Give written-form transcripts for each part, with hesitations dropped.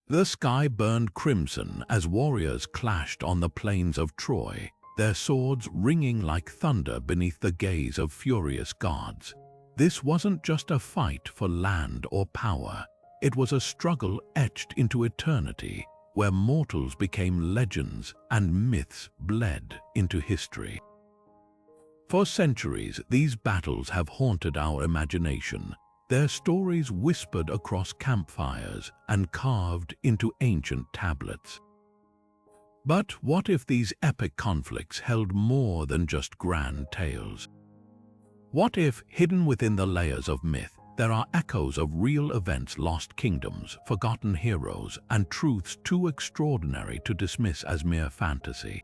The sky burned crimson as warriors clashed on the plains of Troy, their swords ringing like thunder beneath the gaze of furious gods. This wasn't just a fight for land or power. It was a struggle etched into eternity, where mortals became legends and myths bled into history. For centuries, these battles have haunted our imagination, their stories whispered across campfires and carved into ancient tablets. But what if these epic conflicts held more than just grand tales? What if, hidden within the layers of myth, there are echoes of real events, lost kingdoms, forgotten heroes, and truths too extraordinary to dismiss as mere fantasy?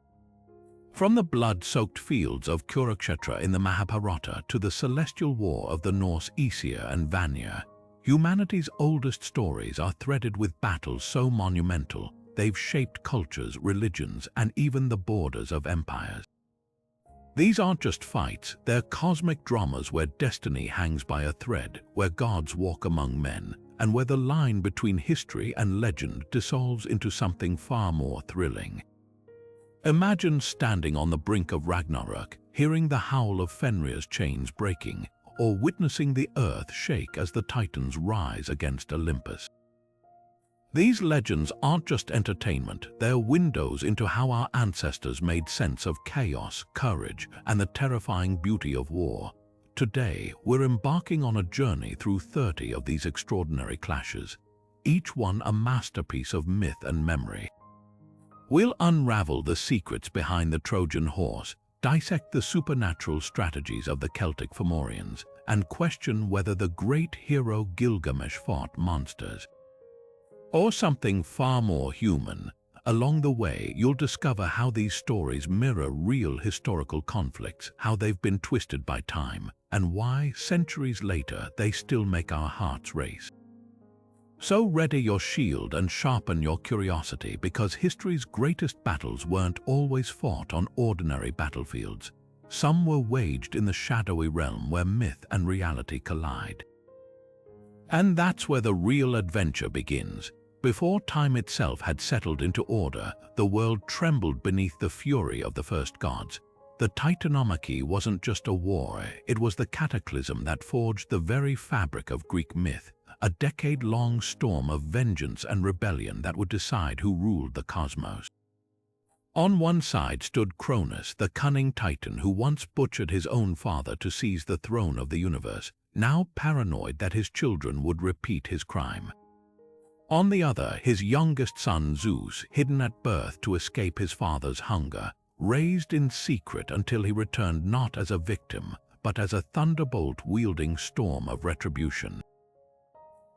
From the blood-soaked fields of Kurukshetra in the Mahabharata to the celestial war of the Norse Aesir and Vanir, humanity's oldest stories are threaded with battles so monumental they've shaped cultures, religions, and even the borders of empires. These aren't just fights, they're cosmic dramas where destiny hangs by a thread, where gods walk among men, and where the line between history and legend dissolves into something far more thrilling. Imagine standing on the brink of Ragnarök, hearing the howl of Fenrir's chains breaking, or witnessing the earth shake as the Titans rise against Olympus. These legends aren't just entertainment, they're windows into how our ancestors made sense of chaos, courage, and the terrifying beauty of war. Today, we're embarking on a journey through 30 of these extraordinary clashes, each one a masterpiece of myth and memory. We'll unravel the secrets behind the Trojan horse, dissect the supernatural strategies of the Celtic Fomorians, and question whether the great hero Gilgamesh fought monsters or something far more human. Along the way, you'll discover how these stories mirror real historical conflicts, how they've been twisted by time, and why, centuries later, they still make our hearts race. So ready your shield and sharpen your curiosity, because history's greatest battles weren't always fought on ordinary battlefields. Some were waged in the shadowy realm where myth and reality collide. And that's where the real adventure begins. Before time itself had settled into order, the world trembled beneath the fury of the first gods. The Titanomachy wasn't just a war, it was the cataclysm that forged the very fabric of Greek myth, a decade-long storm of vengeance and rebellion that would decide who ruled the cosmos. On one side stood Cronus, the cunning titan who once butchered his own father to seize the throne of the universe, now paranoid that his children would repeat his crime. On the other, his youngest son Zeus, hidden at birth to escape his father's hunger, raised in secret until he returned not as a victim, but as a thunderbolt-wielding storm of retribution.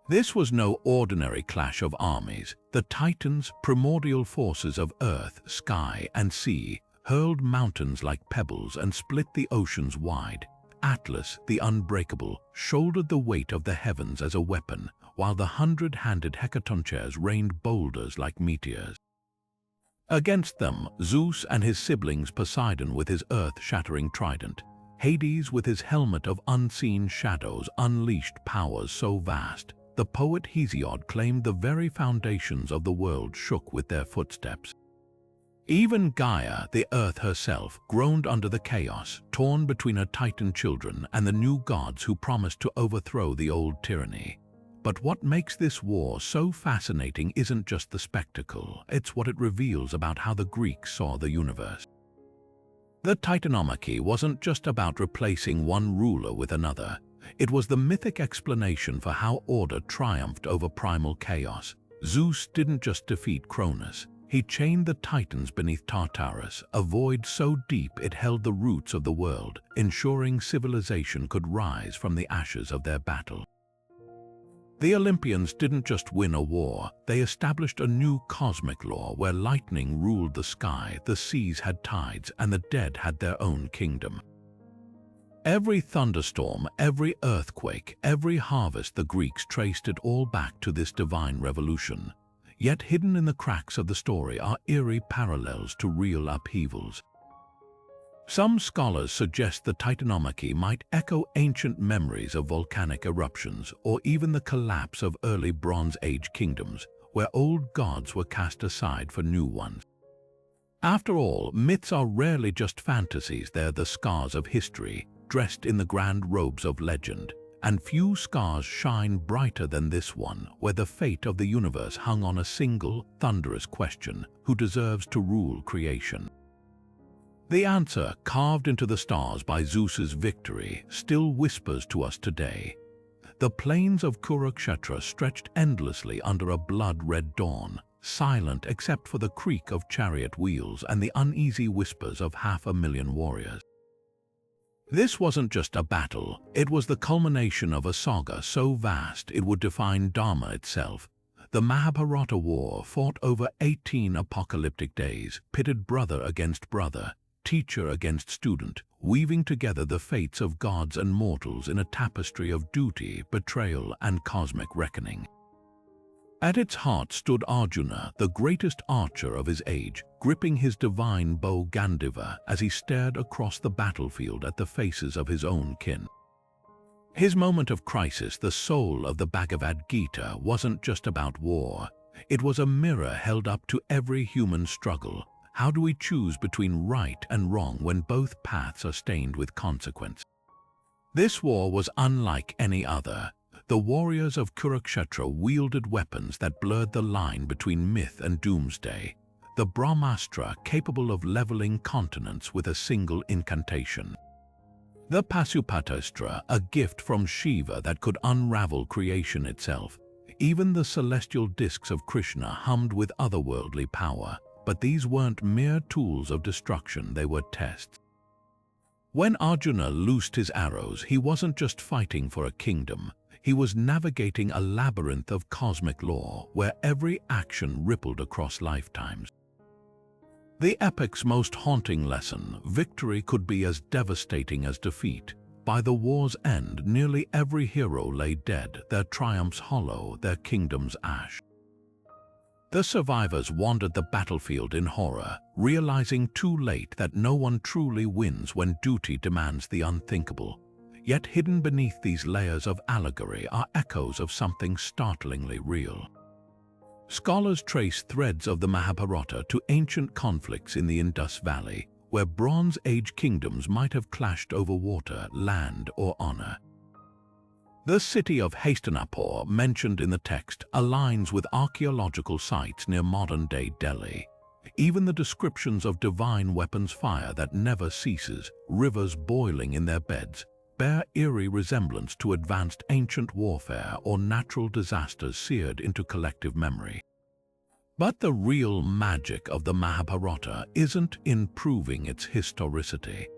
This was no ordinary clash of armies. The Titans, primordial forces of earth, sky, and sea, hurled mountains like pebbles and split the oceans wide. Atlas, the unbreakable, shouldered the weight of the heavens as a weapon, while the hundred-handed hecatoncheires rained boulders like meteors. Against them, Zeus and his siblings, Poseidon with his earth-shattering trident, Hades with his helmet of unseen shadows, unleashed powers so vast, the poet Hesiod claimed the very foundations of the world shook with their footsteps. Even Gaia, the earth herself, groaned under the chaos, torn between her Titan children and the new gods who promised to overthrow the old tyranny. But what makes this war so fascinating isn't just the spectacle, it's what it reveals about how the Greeks saw the universe. The Titanomachy wasn't just about replacing one ruler with another. It was the mythic explanation for how order triumphed over primal chaos. Zeus didn't just defeat Cronus. He chained the Titans beneath Tartarus, a void so deep it held the roots of the world, ensuring civilization could rise from the ashes of their battle. The Olympians didn't just win a war, they established a new cosmic law where lightning ruled the sky, the seas had tides, and the dead had their own kingdom. Every thunderstorm, every earthquake, every harvest, the Greeks traced it all back to this divine revolution. Yet hidden in the cracks of the story are eerie parallels to real upheavals. Some scholars suggest the Titanomachy might echo ancient memories of volcanic eruptions or even the collapse of early Bronze Age kingdoms, where old gods were cast aside for new ones. After all, myths are rarely just fantasies, they're the scars of history, dressed in the grand robes of legend. And few scars shine brighter than this one, where the fate of the universe hung on a single, thunderous question: who deserves to rule creation? The answer, carved into the stars by Zeus's victory, still whispers to us today. The plains of Kurukshetra stretched endlessly under a blood-red dawn, silent except for the creak of chariot wheels and the uneasy whispers of 500,000 warriors. This wasn't just a battle, it was the culmination of a saga so vast it would define Dharma itself. The Mahabharata War, fought over 18 apocalyptic days, pitted brother against brother, teacher against student, weaving together the fates of gods and mortals in a tapestry of duty, betrayal, and cosmic reckoning. At its heart stood Arjuna, the greatest archer of his age, gripping his divine bow Gandiva as he stared across the battlefield at the faces of his own kin. His moment of crisis, the soul of the Bhagavad Gita, wasn't just about war. It was a mirror held up to every human struggle. How do we choose between right and wrong when both paths are stained with consequence? This war was unlike any other. The warriors of Kurukshetra wielded weapons that blurred the line between myth and doomsday. The Brahmastra, capable of leveling continents with a single incantation. The Pasupatastra, a gift from Shiva that could unravel creation itself. Even the celestial discs of Krishna hummed with otherworldly power. But these weren't mere tools of destruction, they were tests. When Arjuna loosed his arrows, he wasn't just fighting for a kingdom. He was navigating a labyrinth of cosmic law where every action rippled across lifetimes. The epic's most haunting lesson: victory could be as devastating as defeat. By the war's end, nearly every hero lay dead, their triumphs hollow, their kingdoms ash. The survivors wandered the battlefield in horror, realizing too late that no one truly wins when duty demands the unthinkable. Yet hidden beneath these layers of allegory are echoes of something startlingly real. Scholars trace threads of the Mahabharata to ancient conflicts in the Indus Valley, where Bronze Age kingdoms might have clashed over water, land, or honor. The city of Hastinapur, mentioned in the text, aligns with archaeological sites near modern-day Delhi. Even the descriptions of divine weapons, fire that never ceases, rivers boiling in their beds, bear eerie resemblance to advanced ancient warfare or natural disasters seared into collective memory. But the real magic of the Mahabharata isn't in proving its historicity.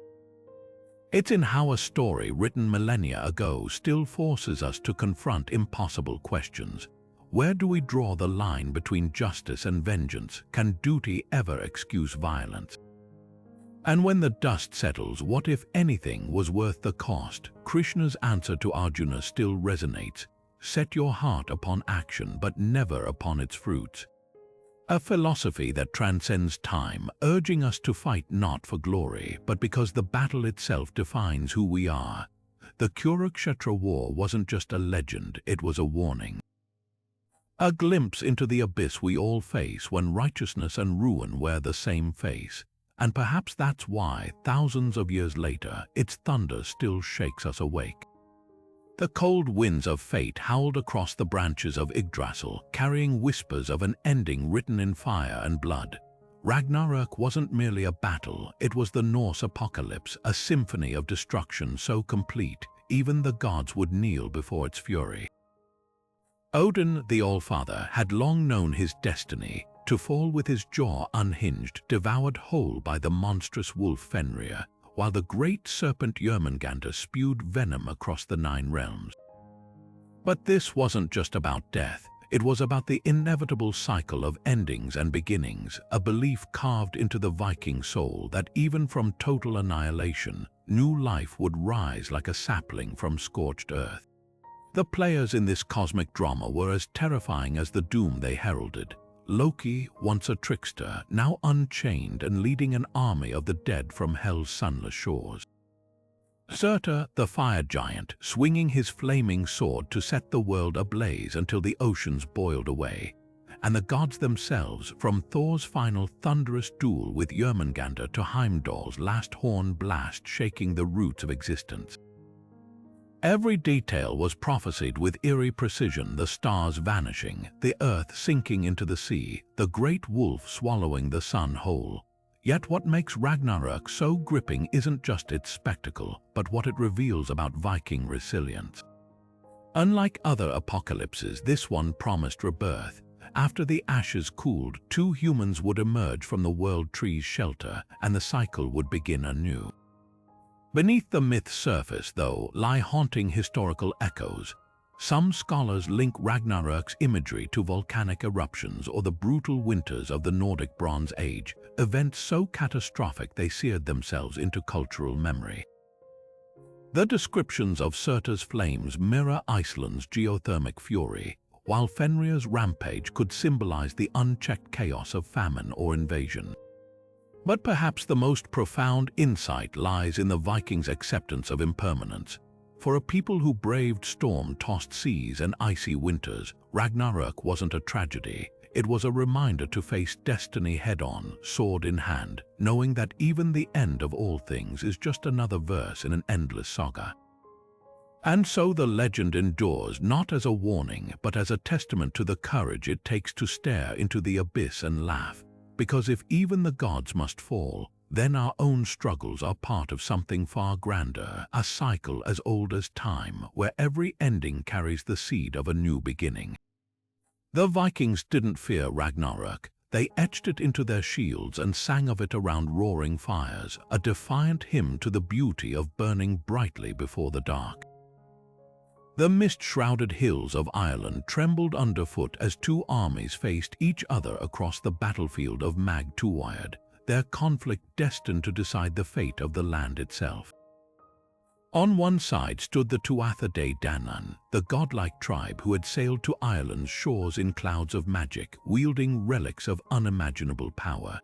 It's in how a story written millennia ago still forces us to confront impossible questions. Where do we draw the line between justice and vengeance? Can duty ever excuse violence? And when the dust settles, what if anything was worth the cost? Krishna's answer to Arjuna still resonates. Set your heart upon action, but never upon its fruits. A philosophy that transcends time, urging us to fight not for glory, but because the battle itself defines who we are. The Kurukshetra war wasn't just a legend, it was a warning. A glimpse into the abyss we all face when righteousness and ruin wear the same face. And perhaps that's why, thousands of years later, its thunder still shakes us awake. The cold winds of fate howled across the branches of Yggdrasil, carrying whispers of an ending written in fire and blood. Ragnarök wasn't merely a battle, it was the Norse apocalypse, a symphony of destruction so complete, even the gods would kneel before its fury. Odin, the Allfather, had long known his destiny, to fall with his jaw unhinged, devoured whole by the monstrous wolf Fenrir, while the great serpent Jörmungandr spewed venom across the 9 realms. But this wasn't just about death, it was about the inevitable cycle of endings and beginnings, a belief carved into the Viking soul that even from total annihilation, new life would rise like a sapling from scorched earth. The players in this cosmic drama were as terrifying as the doom they heralded. Loki, once a trickster, now unchained and leading an army of the dead from hell's sunless shores. Surtur, the fire giant, swinging his flaming sword to set the world ablaze until the oceans boiled away. and the gods themselves, from Thor's final thunderous duel with Jörmungandr to Heimdall's last horn blast shaking the roots of existence. Every detail was prophesied with eerie precision: the stars vanishing, the earth sinking into the sea, the great wolf swallowing the sun whole. Yet what makes Ragnarök so gripping isn't just its spectacle, but what it reveals about Viking resilience. Unlike other apocalypses, this one promised rebirth. After the ashes cooled, two humans would emerge from the world tree's shelter, and the cycle would begin anew. Beneath the myth's surface, though, lie haunting historical echoes. Some scholars link Ragnarök's imagery to volcanic eruptions or the brutal winters of the Nordic Bronze Age, events so catastrophic they seared themselves into cultural memory. The descriptions of Surtur's flames mirror Iceland's geothermic fury, while Fenrir's rampage could symbolize the unchecked chaos of famine or invasion. But perhaps the most profound insight lies in the Vikings' acceptance of impermanence. For a people who braved storm-tossed seas and icy winters, Ragnarök wasn't a tragedy. It was a reminder to face destiny head-on, sword in hand, knowing that even the end of all things is just another verse in an endless saga. And so the legend endures, not as a warning, but as a testament to the courage it takes to stare into the abyss and laugh. Because if even the gods must fall, then our own struggles are part of something far grander, a cycle as old as time, where every ending carries the seed of a new beginning. The Vikings didn't fear Ragnarök. They etched it into their shields and sang of it around roaring fires, a defiant hymn to the beauty of burning brightly before the dark. The mist-shrouded hills of Ireland trembled underfoot as two armies faced each other across the battlefield of Mag Tuathad, their conflict destined to decide the fate of the land itself. On one side stood the Tuatha De Danann, the godlike tribe who had sailed to Ireland's shores in clouds of magic, wielding relics of unimaginable power.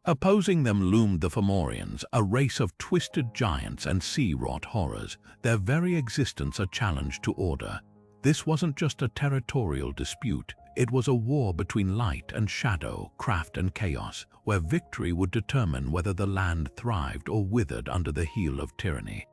Opposing them loomed the Fomorians, a race of twisted giants and sea-wrought horrors, their very existence a challenge to order. This wasn't just a territorial dispute, it was a war between light and shadow, craft and chaos, where victory would determine whether the land thrived or withered under the heel of tyranny.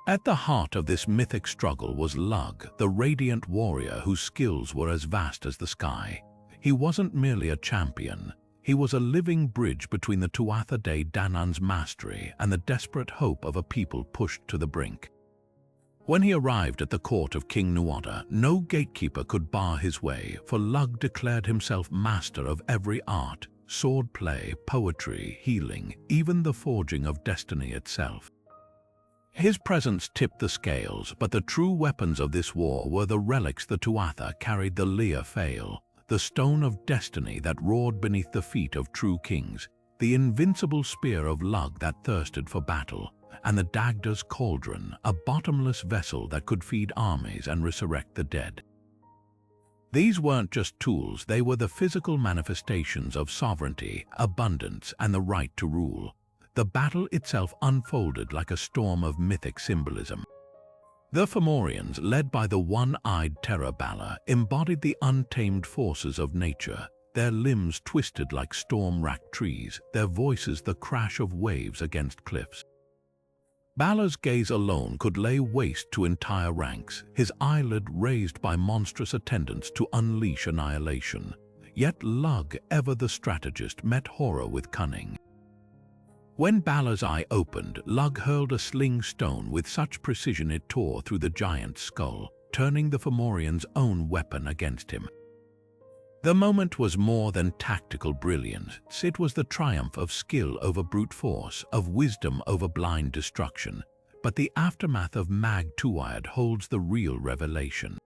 At the heart of this mythic struggle was Lugh, the radiant warrior whose skills were as vast as the sky. He wasn't merely a champion. He was a living bridge between the Tuatha De Danann's mastery and the desperate hope of a people pushed to the brink. When he arrived at the court of King Nuada, no gatekeeper could bar his way, for Lugh declared himself master of every art: swordplay, poetry, healing, even the forging of destiny itself. His presence tipped the scales, but the true weapons of this war were the relics the Tuatha carried: the Lia Fail, the stone of destiny that roared beneath the feet of true kings, the invincible spear of Lugh that thirsted for battle, and the Dagda's cauldron, a bottomless vessel that could feed armies and resurrect the dead. These weren't just tools, they were the physical manifestations of sovereignty, abundance, and the right to rule. The battle itself unfolded like a storm of mythic symbolism. The Fomorians, led by the one-eyed terror Balor, embodied the untamed forces of nature, their limbs twisted like storm-racked trees, their voices the crash of waves against cliffs. Balor's gaze alone could lay waste to entire ranks, his eyelid raised by monstrous attendants to unleash annihilation. Yet Lugh, ever the strategist, met horror with cunning. When Balor's eye opened, Lugh hurled a sling stone with such precision it tore through the giant's skull, turning the Fomorian's own weapon against him. The moment was more than tactical brilliance. It was the triumph of skill over brute force, of wisdom over blind destruction. But the aftermath of Mag Tuathad holds the real revelation.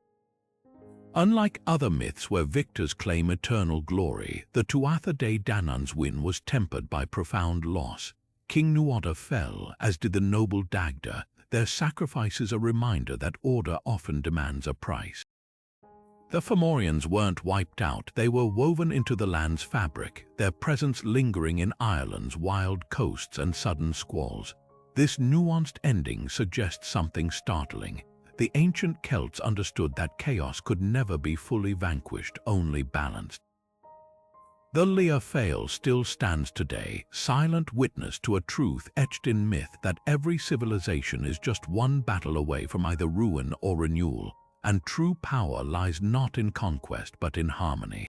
Unlike other myths where victors claim eternal glory, the Tuatha De Danann's win was tempered by profound loss. King Nuada fell, as did the noble Dagda. Their sacrifice is a reminder that order often demands a price. The Fomorians weren't wiped out, they were woven into the land's fabric, their presence lingering in Ireland's wild coasts and sudden squalls. This nuanced ending suggests something startling. the ancient Celts understood that chaos could never be fully vanquished, only balanced. The Lia Fail still stands today, silent witness to a truth etched in myth that every civilization is just one battle away from either ruin or renewal, and true power lies not in conquest but in harmony.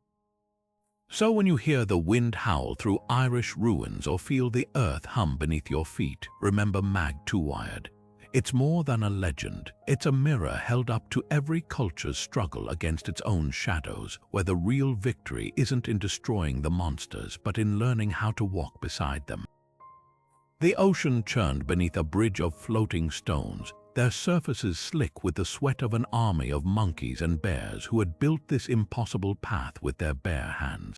So when you hear the wind howl through Irish ruins or feel the earth hum beneath your feet, remember Mag Two-Wired. It's more than a legend, it's a mirror held up to every culture's struggle against its own shadows, where the real victory isn't in destroying the monsters, but in learning how to walk beside them. The ocean churned beneath a bridge of floating stones, their surfaces slick with the sweat of an army of monkeys and bears who had built this impossible path with their bare hands.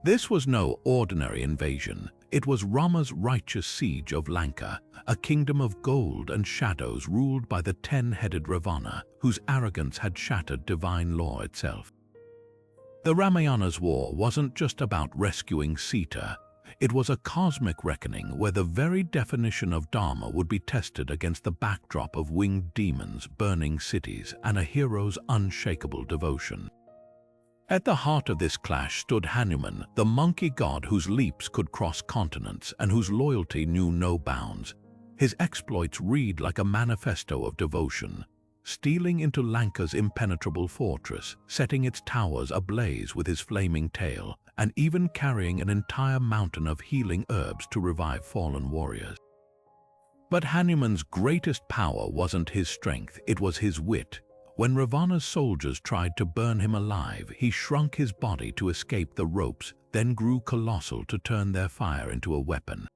This was no ordinary invasion. It was Rama's righteous siege of Lanka, a kingdom of gold and shadows ruled by the 10-headed Ravana, whose arrogance had shattered divine law itself. The Ramayana's war wasn't just about rescuing Sita. It was a cosmic reckoning where the very definition of Dharma would be tested against the backdrop of winged demons, burning cities, and a hero's unshakable devotion. At the heart of this clash stood Hanuman, the monkey god whose leaps could cross continents and whose loyalty knew no bounds. His exploits read like a manifesto of devotion, stealing into Lanka's impenetrable fortress, setting its towers ablaze with his flaming tail, and even carrying an entire mountain of healing herbs to revive fallen warriors. But Hanuman's greatest power wasn't his strength, it was his wit. When Ravana's soldiers tried to burn him alive, he shrunk his body to escape the ropes, then grew colossal to turn their fire into a weapon.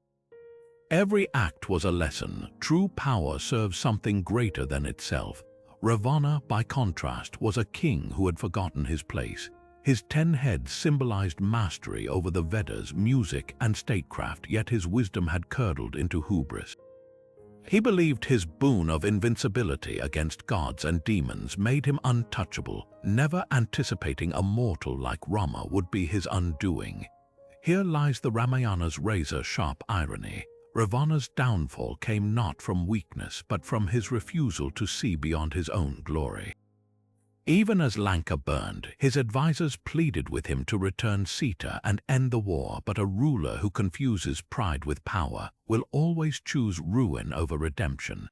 Every act was a lesson. True power serves something greater than itself. Ravana, by contrast, was a king who had forgotten his place. His 10 heads symbolized mastery over the Vedas, music, and statecraft, yet his wisdom had curdled into hubris. He believed his boon of invincibility against gods and demons made him untouchable, never anticipating a mortal like Rama would be his undoing. Here lies the Ramayana's razor-sharp irony. Ravana's downfall came not from weakness, but from his refusal to see beyond his own glory. Even as Lanka burned, his advisors pleaded with him to return Sita and end the war, but a ruler who confuses pride with power will always choose ruin over redemption.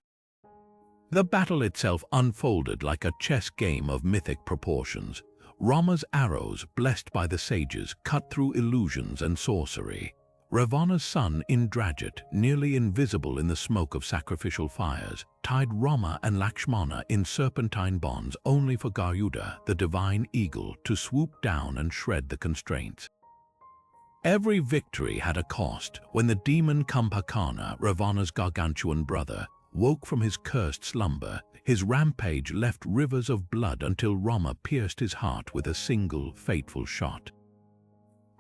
The battle itself unfolded like a chess game of mythic proportions. Rama's arrows, blessed by the sages, cut through illusions and sorcery. Ravana's son Indrajit, nearly invisible in the smoke of sacrificial fires, tied Rama and Lakshmana in serpentine bonds only for Garuda, the divine eagle, to swoop down and shred the constraints. Every victory had a cost. When the demon Kumbhakarna, Ravana's gargantuan brother, woke from his cursed slumber, his rampage left rivers of blood until Rama pierced his heart with a single fateful shot.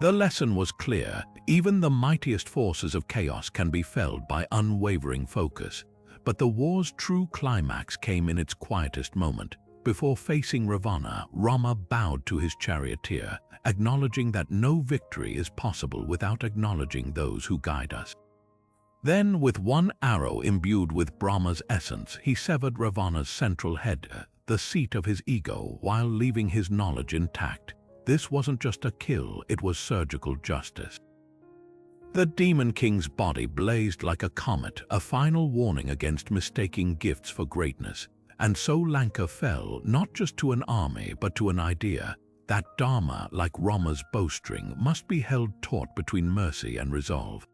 The lesson was clear. Even the mightiest forces of chaos can be felled by unwavering focus. But the war's true climax came in its quietest moment. Before facing Ravana, Rama bowed to his charioteer, acknowledging that no victory is possible without acknowledging those who guide us. Then, with one arrow imbued with Brahma's essence, he severed Ravana's central head, the seat of his ego, while leaving his knowledge intact. This wasn't just a kill, it was surgical justice. The Demon King's body blazed like a comet, a final warning against mistaking gifts for greatness. And so Lanka fell, not just to an army, but to an idea that Dharma, like Rama's bowstring, must be held taut between mercy and resolve.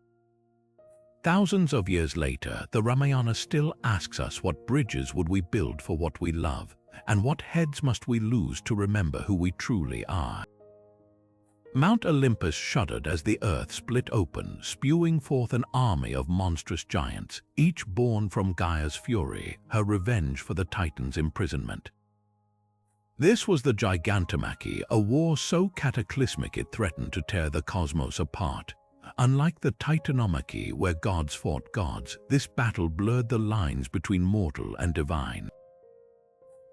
Thousands of years later, the Ramayana still asks us what bridges would we build for what we love, and what heads must we lose to remember who we truly are. Mount Olympus shuddered as the earth split open, spewing forth an army of monstrous giants, each born from Gaia's fury, her revenge for the Titan's imprisonment. This was the Gigantomachy, a war so cataclysmic it threatened to tear the cosmos apart. Unlike the Titanomachy, where gods fought gods, this battle blurred the lines between mortal and divine.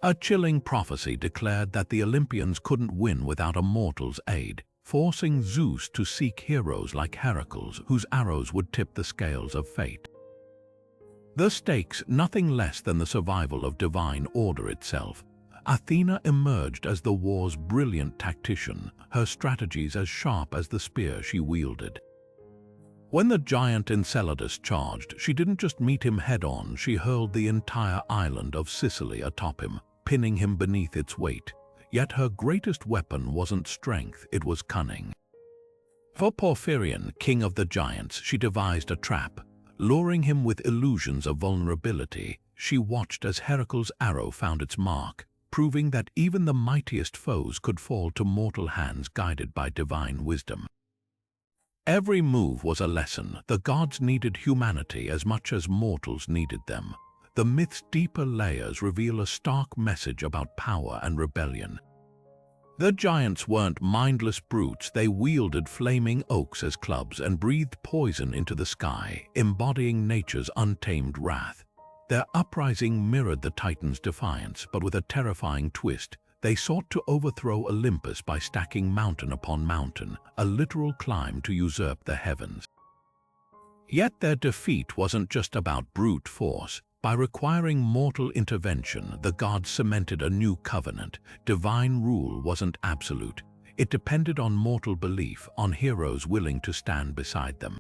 A chilling prophecy declared that the Olympians couldn't win without a mortal's aid, forcing Zeus to seek heroes like Heracles, whose arrows would tip the scales of fate. The stakes nothing less than the survival of divine order itself. Athena emerged as the war's brilliant tactician, her strategies as sharp as the spear she wielded. When the giant Enceladus charged, she didn't just meet him head-on, she hurled the entire island of Sicily atop him, pinning him beneath its weight. Yet her greatest weapon wasn't strength, it was cunning. For Porphyrion, king of the giants, she devised a trap. Luring him with illusions of vulnerability, she watched as Heracles' arrow found its mark, proving that even the mightiest foes could fall to mortal hands guided by divine wisdom. Every move was a lesson. The gods needed humanity as much as mortals needed them. The myth's deeper layers reveal a stark message about power and rebellion. The giants weren't mindless brutes, they wielded flaming oaks as clubs and breathed poison into the sky, embodying nature's untamed wrath. Their uprising mirrored the Titans' defiance, but with a terrifying twist. They sought to overthrow Olympus by stacking mountain upon mountain, a literal climb to usurp the heavens. Yet their defeat wasn't just about brute force. By requiring mortal intervention, the gods cemented a new covenant. Divine rule wasn't absolute. It depended on mortal belief, on heroes willing to stand beside them.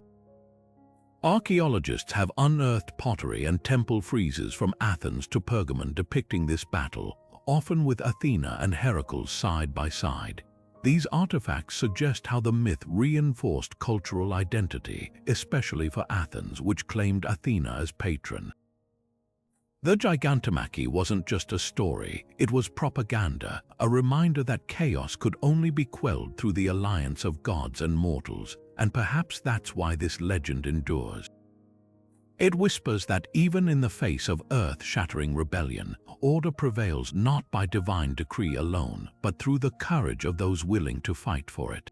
Archaeologists have unearthed pottery and temple friezes from Athens to Pergamon depicting this battle, often with Athena and Heracles side by side. These artifacts suggest how the myth reinforced cultural identity, especially for Athens, which claimed Athena as patron. The Gigantomachy wasn't just a story, it was propaganda, a reminder that chaos could only be quelled through the alliance of gods and mortals, and perhaps that's why this legend endures. It whispers that even in the face of earth-shattering rebellion, order prevails not by divine decree alone, but through the courage of those willing to fight for it.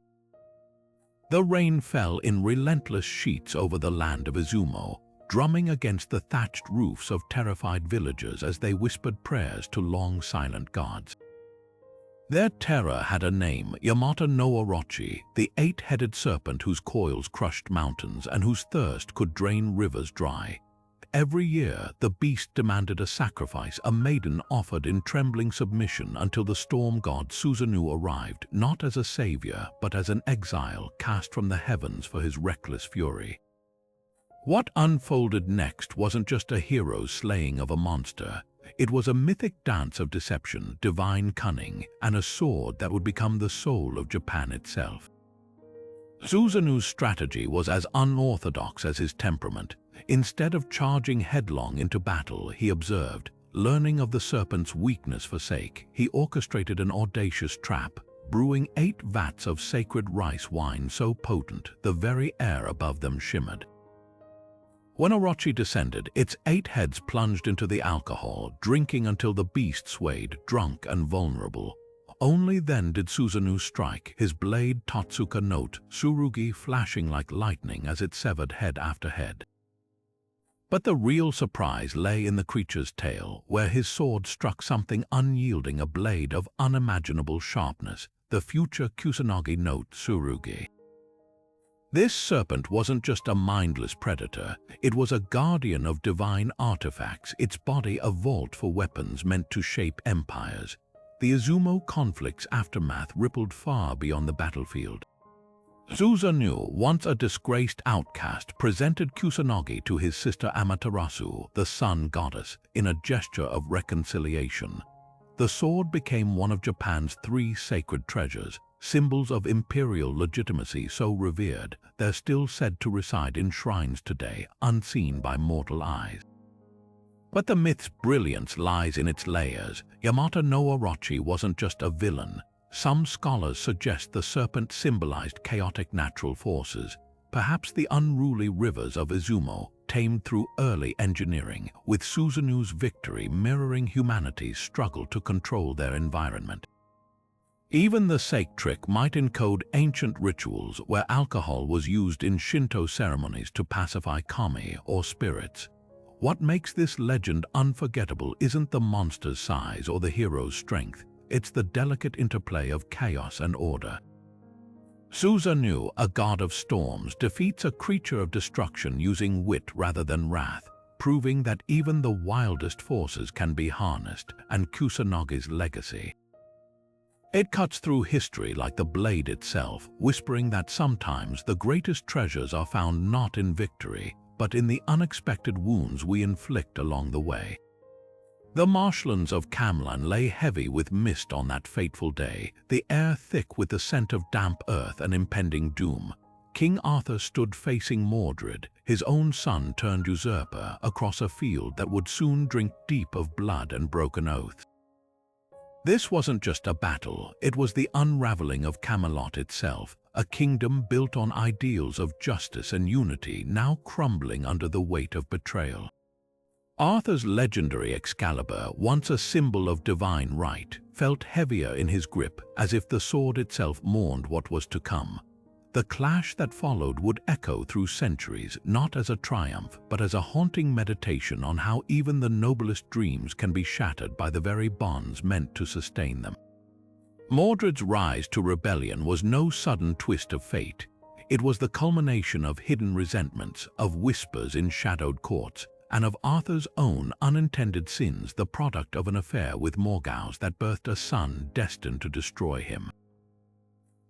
The rain fell in relentless sheets over the land of Izumo, drumming against the thatched roofs of terrified villagers as they whispered prayers to long-silent gods. Their terror had a name, Yamata no Orochi, the eight-headed serpent whose coils crushed mountains and whose thirst could drain rivers dry. Every year, the beast demanded a sacrifice, a maiden offered in trembling submission until the storm god Susanoo arrived, not as a savior, but as an exile cast from the heavens for his reckless fury. What unfolded next wasn't just a hero's slaying of a monster. It was a mythic dance of deception, divine cunning, and a sword that would become the soul of Japan itself. Susanoo's strategy was as unorthodox as his temperament. Instead of charging headlong into battle, he observed. Learning of the serpent's weakness for sake, he orchestrated an audacious trap, brewing 8 vats of sacred rice wine so potent the very air above them shimmered. When Orochi descended, its 8 heads plunged into the alcohol, drinking until the beast swayed, drunk and vulnerable. Only then did Susanoo strike, his blade Totsuka note, Tsurugi flashing like lightning as it severed head after head. But the real surprise lay in the creature's tail, where his sword struck something unyielding, a blade of unimaginable sharpness, the future Kusanagi note Tsurugi. This serpent wasn't just a mindless predator, it was a guardian of divine artifacts, its body a vault for weapons meant to shape empires. The Izumo conflict's aftermath rippled far beyond the battlefield. Susanoo, once a disgraced outcast, presented Kusanagi to his sister Amaterasu, the sun goddess, in a gesture of reconciliation. The sword became one of Japan's 3 sacred treasures, symbols of imperial legitimacy so revered, they're still said to reside in shrines today, unseen by mortal eyes. But the myth's brilliance lies in its layers. Yamata no Orochi wasn't just a villain. Some scholars suggest the serpent symbolized chaotic natural forces, perhaps the unruly rivers of Izumo, tamed through early engineering, with Susanoo's victory mirroring humanity's struggle to control their environment. Even the sake trick might encode ancient rituals where alcohol was used in Shinto ceremonies to pacify kami or spirits. What makes this legend unforgettable isn't the monster's size or the hero's strength, it's the delicate interplay of chaos and order. Susanoo, a god of storms, defeats a creature of destruction using wit rather than wrath, proving that even the wildest forces can be harnessed, and Kusanogi's legacy. It cuts through history like the blade itself, whispering that sometimes the greatest treasures are found not in victory, but in the unexpected wounds we inflict along the way. The marshlands of Camlann lay heavy with mist on that fateful day, the air thick with the scent of damp earth and impending doom. King Arthur stood facing Mordred, his own son turned usurper, across a field that would soon drink deep of blood and broken oaths. This wasn't just a battle, it was the unraveling of Camelot itself, a kingdom built on ideals of justice and unity now crumbling under the weight of betrayal. Arthur's legendary Excalibur, once a symbol of divine right, felt heavier in his grip, as if the sword itself mourned what was to come. The clash that followed would echo through centuries, not as a triumph, but as a haunting meditation on how even the noblest dreams can be shattered by the very bonds meant to sustain them. Mordred's rise to rebellion was no sudden twist of fate. It was the culmination of hidden resentments, of whispers in shadowed courts, and of Arthur's own unintended sins, the product of an affair with Morgause that birthed a son destined to destroy him.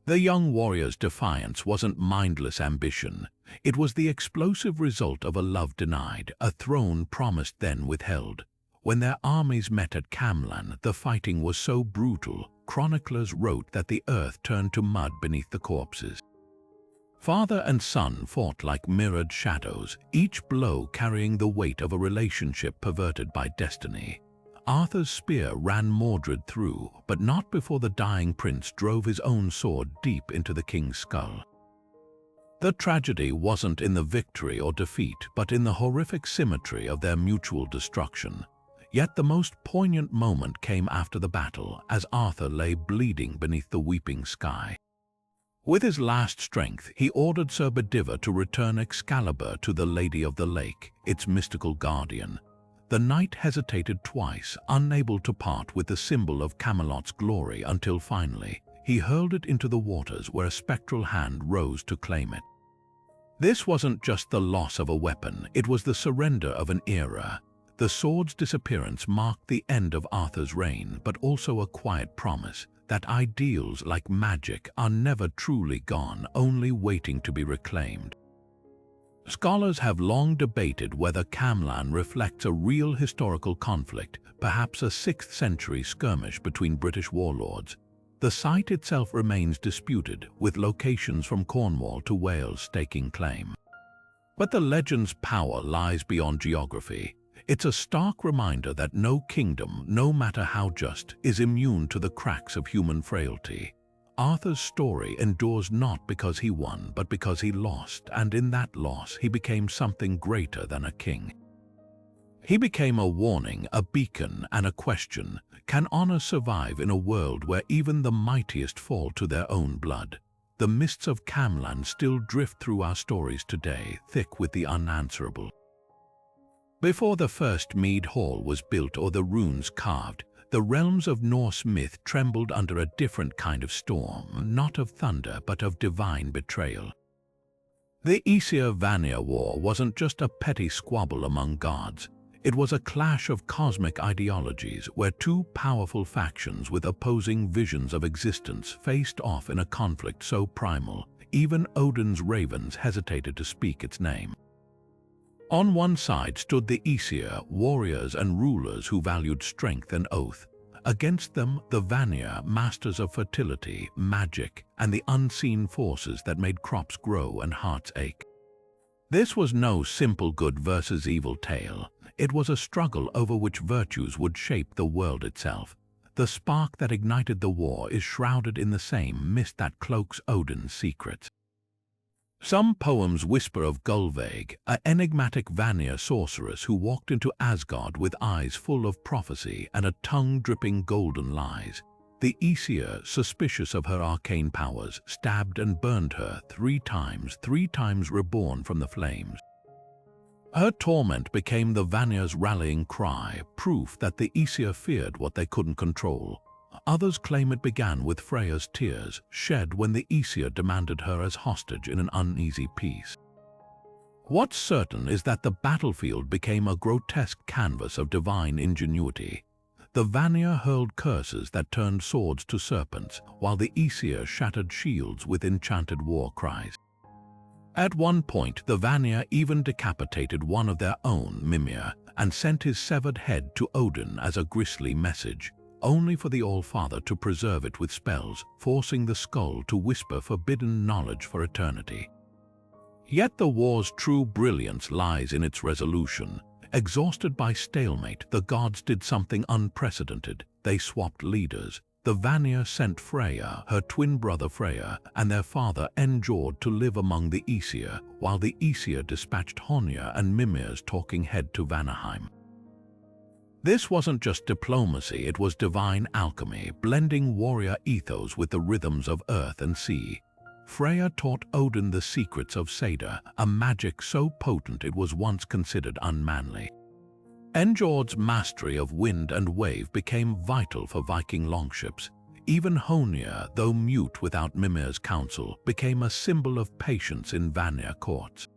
The young warrior's defiance wasn't mindless ambition. It was the explosive result of a love denied, a throne promised then withheld. When their armies met at Camlann, the fighting was so brutal, chroniclers wrote that the earth turned to mud beneath the corpses. Father and son fought like mirrored shadows, each blow carrying the weight of a relationship perverted by destiny. Arthur's spear ran Mordred through, but not before the dying prince drove his own sword deep into the king's skull. The tragedy wasn't in the victory or defeat, but in the horrific symmetry of their mutual destruction. Yet the most poignant moment came after the battle, as Arthur lay bleeding beneath the weeping sky. With his last strength, he ordered Sir Bedivere to return Excalibur to the Lady of the Lake, its mystical guardian. The knight hesitated twice, unable to part with the symbol of Camelot's glory, until finally, he hurled it into the waters where a spectral hand rose to claim it. This wasn't just the loss of a weapon, it was the surrender of an era. The sword's disappearance marked the end of Arthur's reign, but also a quiet promise that ideals like magic are never truly gone, only waiting to be reclaimed. Scholars have long debated whether Camlann reflects a real historical conflict, perhaps a 6th century skirmish between British warlords. The site itself remains disputed, with locations from Cornwall to Wales staking claim. But the legend's power lies beyond geography. It's a stark reminder that no kingdom, no matter how just, is immune to the cracks of human frailty. Arthur's story endures not because he won, but because he lost, and in that loss he became something greater than a king. He became a warning, a beacon, and a question. Can honor survive in a world where even the mightiest fall to their own blood? The mists of Camlann still drift through our stories today, thick with the unanswerable. Before the first Mead Hall was built or the runes carved, the realms of Norse myth trembled under a different kind of storm, not of thunder but of divine betrayal. The Aesir-Vanir War wasn't just a petty squabble among gods. It was a clash of cosmic ideologies where two powerful factions with opposing visions of existence faced off in a conflict so primal, even Odin's ravens hesitated to speak its name. On one side stood the Aesir, warriors and rulers who valued strength and oath. Against them, the Vanir, masters of fertility, magic, and the unseen forces that made crops grow and hearts ache. This was no simple good versus evil tale. It was a struggle over which virtues would shape the world itself. The spark that ignited the war is shrouded in the same mist that cloaks Odin's secrets. Some poems whisper of Gullveig, an enigmatic Vanir sorceress who walked into Asgard with eyes full of prophecy and a tongue dripping golden lies. The Aesir, suspicious of her arcane powers, stabbed and burned her 3 times reborn from the flames. Her torment became the Vanir's rallying cry, proof that the Aesir feared what they couldn't control. Others claim it began with Freya's tears, shed when the Aesir demanded her as hostage in an uneasy peace. What's certain is that the battlefield became a grotesque canvas of divine ingenuity. The Vanir hurled curses that turned swords to serpents, while the Aesir shattered shields with enchanted war cries. At one point, the Vanir even decapitated one of their own, Mimir, and sent his severed head to Odin as a grisly message, only for the All-Father to preserve it with spells, forcing the skull to whisper forbidden knowledge for eternity. Yet the war's true brilliance lies in its resolution. Exhausted by stalemate, the gods did something unprecedented. They swapped leaders. The Vanir sent Freyja, her twin brother Freyja, and their father Njord to live among the Aesir, while the Aesir dispatched Honir and Mimir's talking head to Vanaheim. This wasn't just diplomacy, it was divine alchemy, blending warrior ethos with the rhythms of earth and sea. Freyja taught Odin the secrets of Seda, a magic so potent it was once considered unmanly. Njord's mastery of wind and wave became vital for Viking longships. Even Honir, though mute without Mimir's counsel, became a symbol of patience in Vanir courts.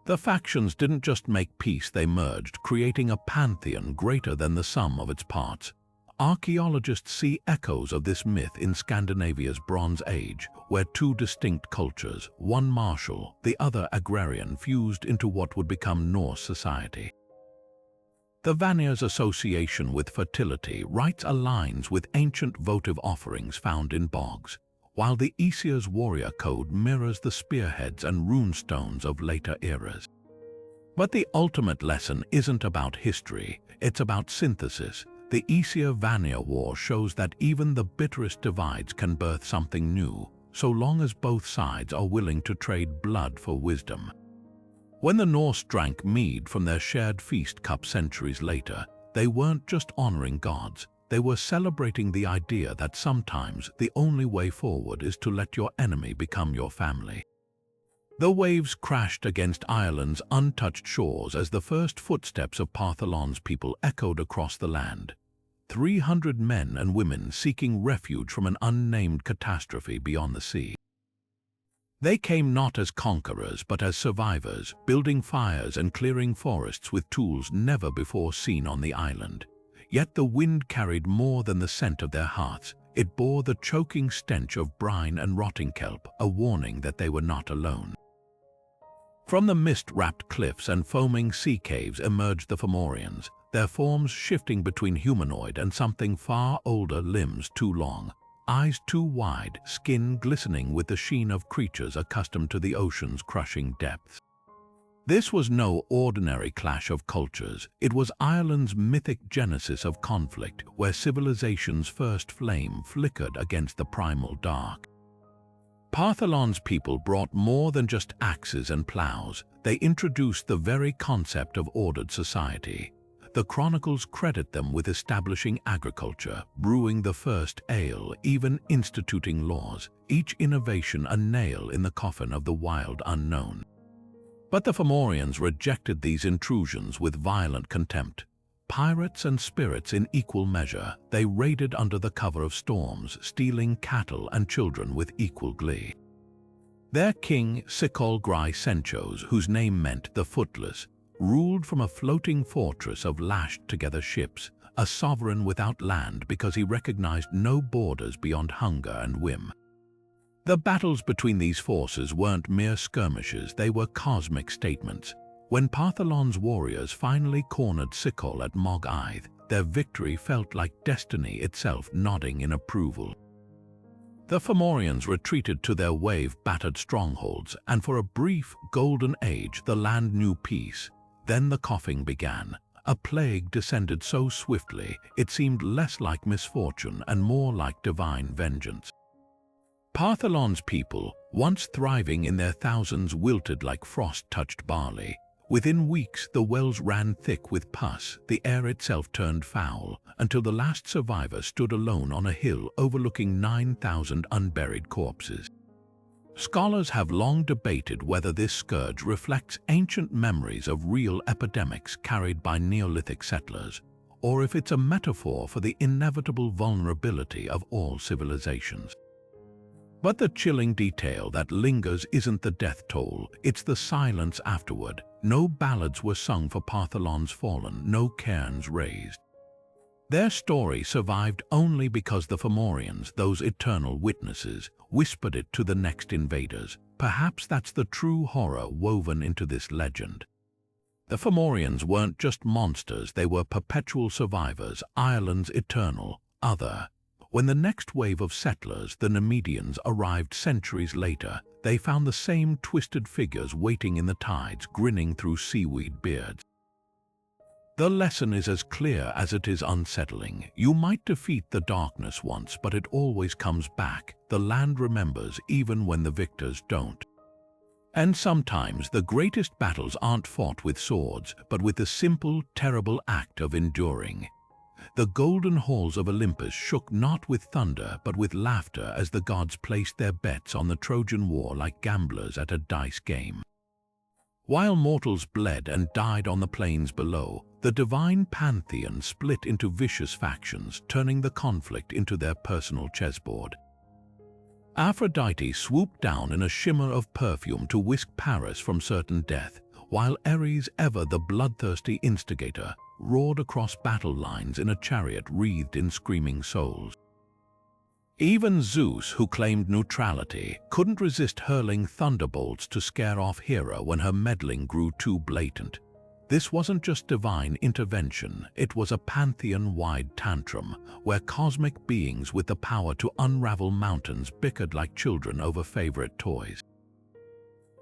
The factions didn't just make peace, they merged, creating a pantheon greater than the sum of its parts. Archaeologists see echoes of this myth in Scandinavia's Bronze Age, where two distinct cultures, one martial, the other agrarian, fused into what would become Norse society. The Vanir's association with fertility right aligns with ancient votive offerings found in bogs, while the Aesir's warrior code mirrors the spearheads and runestones of later eras. But the ultimate lesson isn't about history, it's about synthesis. The Aesir-Vanir War shows that even the bitterest divides can birth something new, so long as both sides are willing to trade blood for wisdom. When the Norse drank mead from their shared feast cup centuries later, they weren't just honoring gods, they were celebrating the idea that sometimes the only way forward is to let your enemy become your family. The waves crashed against Ireland's untouched shores as the first footsteps of Partholon's people echoed across the land. 300 men and women seeking refuge from an unnamed catastrophe beyond the sea. They came not as conquerors but as survivors, building fires and clearing forests with tools never before seen on the island. Yet the wind carried more than the scent of their hearts. It bore the choking stench of brine and rotting kelp, a warning that they were not alone. From the mist-wrapped cliffs and foaming sea caves emerged the Fomorians, their forms shifting between humanoid and something far older, limbs too long, eyes too wide, skin glistening with the sheen of creatures accustomed to the ocean's crushing depths. This was no ordinary clash of cultures. It was Ireland's mythic genesis of conflict, where civilization's first flame flickered against the primal dark. Partholon's people brought more than just axes and plows. They introduced the very concept of ordered society. The chronicles credit them with establishing agriculture, brewing the first ale, even instituting laws, each innovation a nail in the coffin of the wild unknown. But the Fomorians rejected these intrusions with violent contempt. Pirates and spirits in equal measure, they raided under the cover of storms, stealing cattle and children with equal glee. Their king, Sikol Grai Senchos, whose name meant the Footless, ruled from a floating fortress of lashed-together ships, a sovereign without land because he recognized no borders beyond hunger and whim. The battles between these forces weren't mere skirmishes, they were cosmic statements. When Partholon's warriors finally cornered Sikol at Mog Aidh, their victory felt like destiny itself nodding in approval. The Fomorians retreated to their wave-battered strongholds, and for a brief, golden age the land knew peace. Then the coughing began. A plague descended so swiftly, it seemed less like misfortune and more like divine vengeance. Partholon's people, once thriving in their thousands, wilted like frost-touched barley. Within weeks, the wells ran thick with pus, the air itself turned foul, until the last survivor stood alone on a hill overlooking 9,000 unburied corpses. Scholars have long debated whether this scourge reflects ancient memories of real epidemics carried by Neolithic settlers, or if it's a metaphor for the inevitable vulnerability of all civilizations. But the chilling detail that lingers isn't the death toll, it's the silence afterward. No ballads were sung for Partholon's fallen, no cairns raised. Their story survived only because the Fomorians, those eternal witnesses, whispered it to the next invaders. Perhaps that's the true horror woven into this legend. The Fomorians weren't just monsters, they were perpetual survivors, Ireland's eternal other. When the next wave of settlers, the Nemedians, arrived centuries later, they found the same twisted figures waiting in the tides, grinning through seaweed beards. The lesson is as clear as it is unsettling. You might defeat the darkness once, but it always comes back. The land remembers even when the victors don't. And sometimes the greatest battles aren't fought with swords, but with the simple, terrible act of enduring. The golden halls of Olympus shook not with thunder, but with laughter as the gods placed their bets on the Trojan War like gamblers at a dice game. While mortals bled and died on the plains below, the divine pantheon split into vicious factions, turning the conflict into their personal chessboard. Aphrodite swooped down in a shimmer of perfume to whisk Paris from certain death, while Ares, ever the bloodthirsty instigator, roared across battle lines in a chariot wreathed in screaming souls. Even Zeus, who claimed neutrality, couldn't resist hurling thunderbolts to scare off Hera when her meddling grew too blatant. This wasn't just divine intervention, it was a pantheon-wide tantrum, where cosmic beings with the power to unravel mountains bickered like children over favorite toys.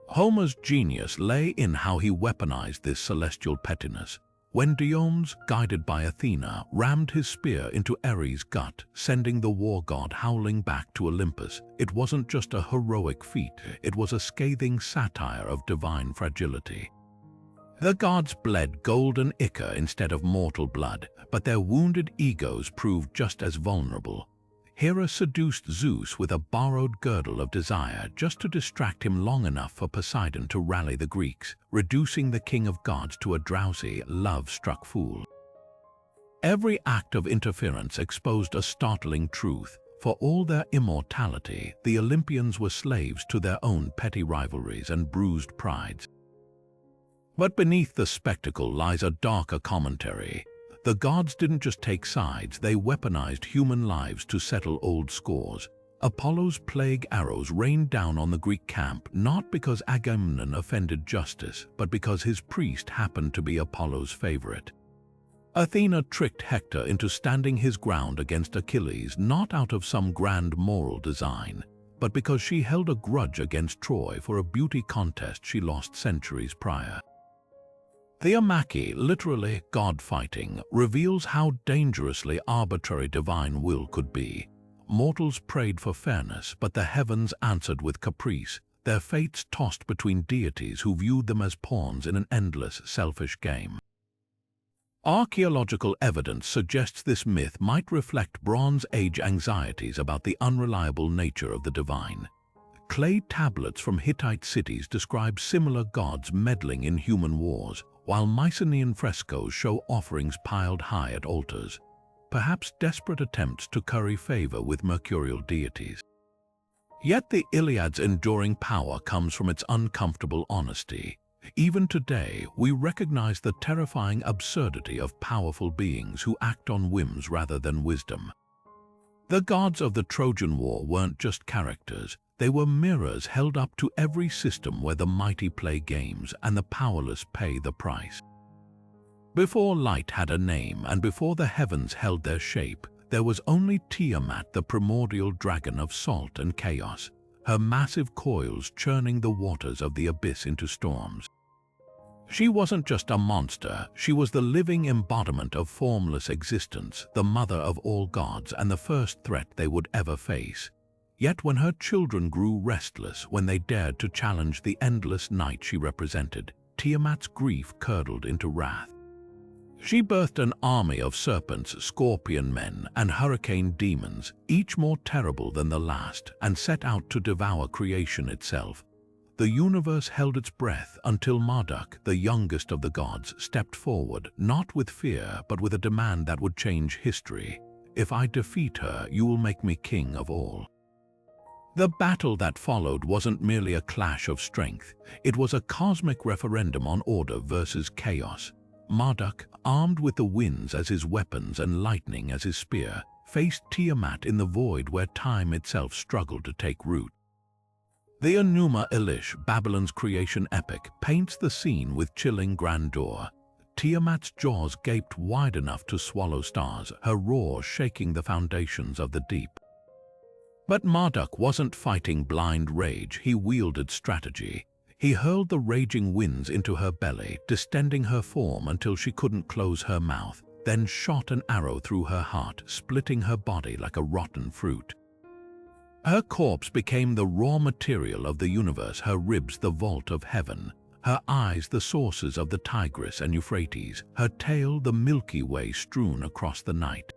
Homer's genius lay in how he weaponized this celestial pettiness. When Diomedes, guided by Athena, rammed his spear into Ares' gut, sending the war god howling back to Olympus, it wasn't just a heroic feat, it was a scathing satire of divine fragility. The gods bled golden ichor instead of mortal blood, but their wounded egos proved just as vulnerable. Hera seduced Zeus with a borrowed girdle of desire just to distract him long enough for Poseidon to rally the Greeks, reducing the king of gods to a drowsy, love-struck fool. Every act of interference exposed a startling truth. For all their immortality, the Olympians were slaves to their own petty rivalries and bruised prides. But beneath the spectacle lies a darker commentary. The gods didn't just take sides, they weaponized human lives to settle old scores. Apollo's plague arrows rained down on the Greek camp not because Agamemnon offended justice, but because his priest happened to be Apollo's favorite. Athena tricked Hector into standing his ground against Achilles not out of some grand moral design, but because she held a grudge against Troy for a beauty contest she lost centuries prior. Titanomachy, literally God-fighting, reveals how dangerously arbitrary divine will could be. Mortals prayed for fairness, but the heavens answered with caprice, their fates tossed between deities who viewed them as pawns in an endless, selfish game. Archaeological evidence suggests this myth might reflect Bronze Age anxieties about the unreliable nature of the divine. Clay tablets from Hittite cities describe similar gods meddling in human wars, while Mycenaean frescoes show offerings piled high at altars, perhaps desperate attempts to curry favor with mercurial deities. Yet the Iliad's enduring power comes from its uncomfortable honesty. Even today, we recognize the terrifying absurdity of powerful beings who act on whims rather than wisdom. The gods of the Trojan War weren't just characters, they were mirrors held up to every system where the mighty play games and the powerless pay the price. Before light had a name and before the heavens held their shape, there was only Tiamat, the primordial dragon of salt and chaos, her massive coils churning the waters of the abyss into storms. She wasn't just a monster, she was the living embodiment of formless existence, the mother of all gods and the first threat they would ever face. Yet when her children grew restless, when they dared to challenge the endless night she represented, Tiamat's grief curdled into wrath. She birthed an army of serpents, scorpion men, and hurricane demons, each more terrible than the last, and set out to devour creation itself. The universe held its breath until Marduk, the youngest of the gods, stepped forward, not with fear, but with a demand that would change history. If I defeat her, you will make me king of all. The battle that followed wasn't merely a clash of strength, it was a cosmic referendum on order versus chaos. Marduk, armed with the winds as his weapons and lightning as his spear, faced Tiamat in the void where time itself struggled to take root. The Enuma Elish, Babylon's creation epic, paints the scene with chilling grandeur. Tiamat's jaws gaped wide enough to swallow stars, her roar shaking the foundations of the deep. But Marduk wasn't fighting blind rage, he wielded strategy. He hurled the raging winds into her belly, distending her form until she couldn't close her mouth, then shot an arrow through her heart, splitting her body like a rotten fruit. Her corpse became the raw material of the universe, her ribs the vault of heaven, her eyes the sources of the Tigris and Euphrates, her tail the Milky Way strewn across the night.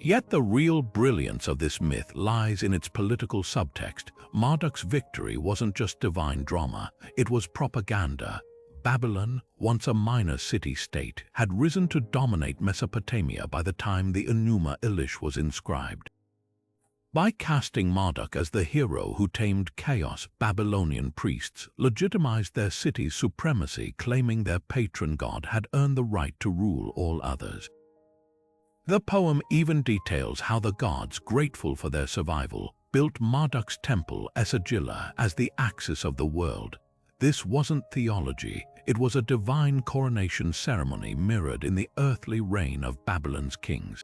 Yet the real brilliance of this myth lies in its political subtext. Marduk's victory wasn't just divine drama, it was propaganda. Babylon, once a minor city-state, had risen to dominate Mesopotamia by the time the Enuma Elish was inscribed. By casting Marduk as the hero who tamed chaos, Babylonian priests legitimized their city's supremacy, claiming their patron god had earned the right to rule all others. The poem even details how the gods, grateful for their survival, built Marduk's temple Esagila as the axis of the world. This wasn't theology, it was a divine coronation ceremony mirrored in the earthly reign of Babylon's kings.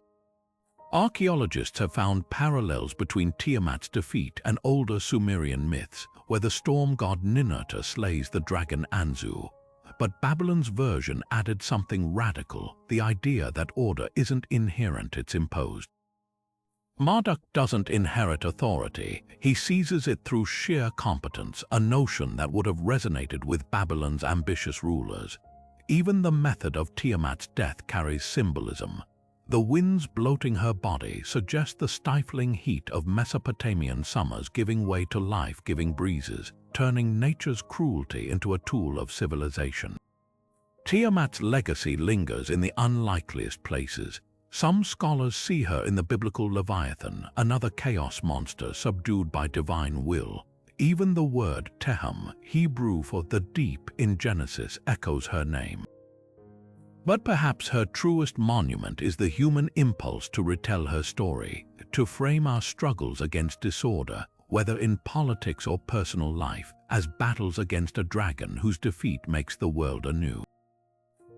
Archaeologists have found parallels between Tiamat's defeat and older Sumerian myths, where the storm god Ninurta slays the dragon Anzu. But Babylon's version added something radical, the idea that order isn't inherent, it's imposed. Marduk doesn't inherit authority, he seizes it through sheer competence, a notion that would have resonated with Babylon's ambitious rulers. Even the method of Tiamat's death carries symbolism. The winds bloating her body suggest the stifling heat of Mesopotamian summers giving way to life-giving breezes, turning nature's cruelty into a tool of civilization. Tiamat's legacy lingers in the unlikeliest places. Some scholars see her in the biblical Leviathan, another chaos monster subdued by divine will. Even the word Teham, Hebrew for the deep in Genesis, echoes her name. But perhaps her truest monument is the human impulse to retell her story, to frame our struggles against disorder, whether in politics or personal life, as battles against a dragon whose defeat makes the world anew.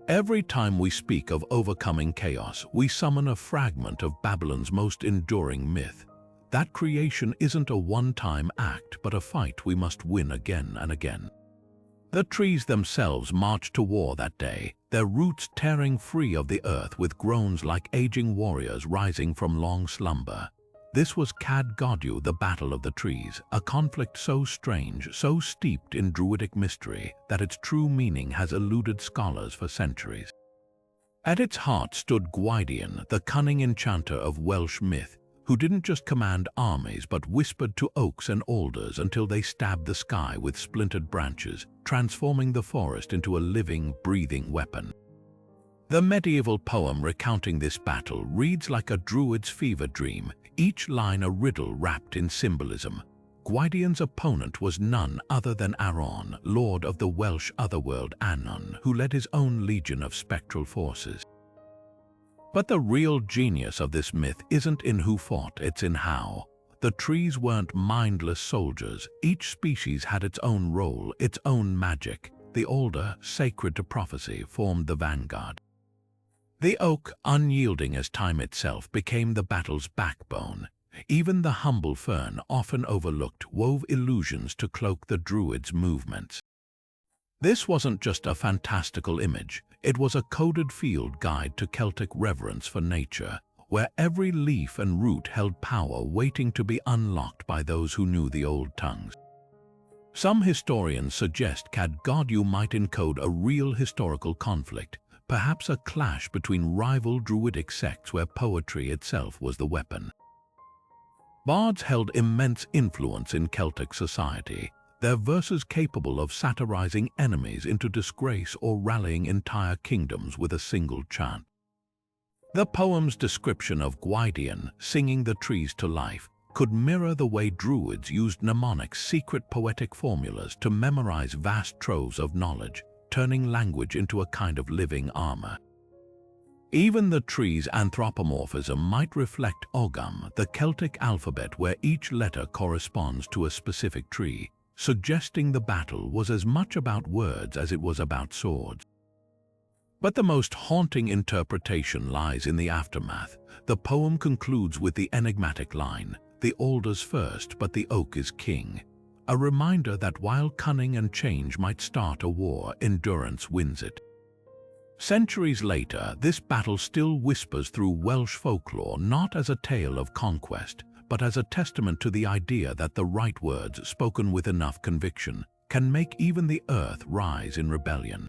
Every time we speak of overcoming chaos, we summon a fragment of Babylon's most enduring myth. That creation isn't a one-time act, but a fight we must win again and again. The trees themselves marched to war that day, their roots tearing free of the earth with groans like aging warriors rising from long slumber. This was Cadgadu, the Battle of the Trees, a conflict so strange, so steeped in druidic mystery, that its true meaning has eluded scholars for centuries. At its heart stood Gwydion, the cunning enchanter of Welsh myth, who didn't just command armies but whispered to oaks and alders until they stabbed the sky with splintered branches, transforming the forest into a living, breathing weapon. The medieval poem recounting this battle reads like a druid's fever dream, each line a riddle wrapped in symbolism. Gwydion's opponent was none other than Aron, lord of the Welsh otherworld Annon, who led his own legion of spectral forces. But the real genius of this myth isn't in who fought, it's in how. The trees weren't mindless soldiers. Each species had its own role, its own magic. The alder, sacred to prophecy, formed the vanguard. The oak, unyielding as time itself, became the battle's backbone. Even the humble fern, often overlooked, wove illusions to cloak the druid's movements. This wasn't just a fantastical image, it was a coded field guide to Celtic reverence for nature, where every leaf and root held power waiting to be unlocked by those who knew the old tongues. Some historians suggest Cadgadu might encode a real historical conflict, perhaps a clash between rival druidic sects where poetry itself was the weapon. Bards held immense influence in Celtic society, their verses capable of satirizing enemies into disgrace or rallying entire kingdoms with a single chant. The poem's description of Gwydion singing the trees to life could mirror the way Druids used mnemonic secret poetic formulas to memorize vast troves of knowledge, turning language into a kind of living armor. Even the tree's anthropomorphism might reflect Ogham, the Celtic alphabet where each letter corresponds to a specific tree, suggesting the battle was as much about words as it was about swords. But the most haunting interpretation lies in the aftermath. The poem concludes with the enigmatic line, "The alder's first, but the oak is king," a reminder that while cunning and change might start a war, endurance wins it. Centuries later, this battle still whispers through Welsh folklore, not as a tale of conquest, but as a testament to the idea that the right words, spoken with enough conviction, can make even the earth rise in rebellion.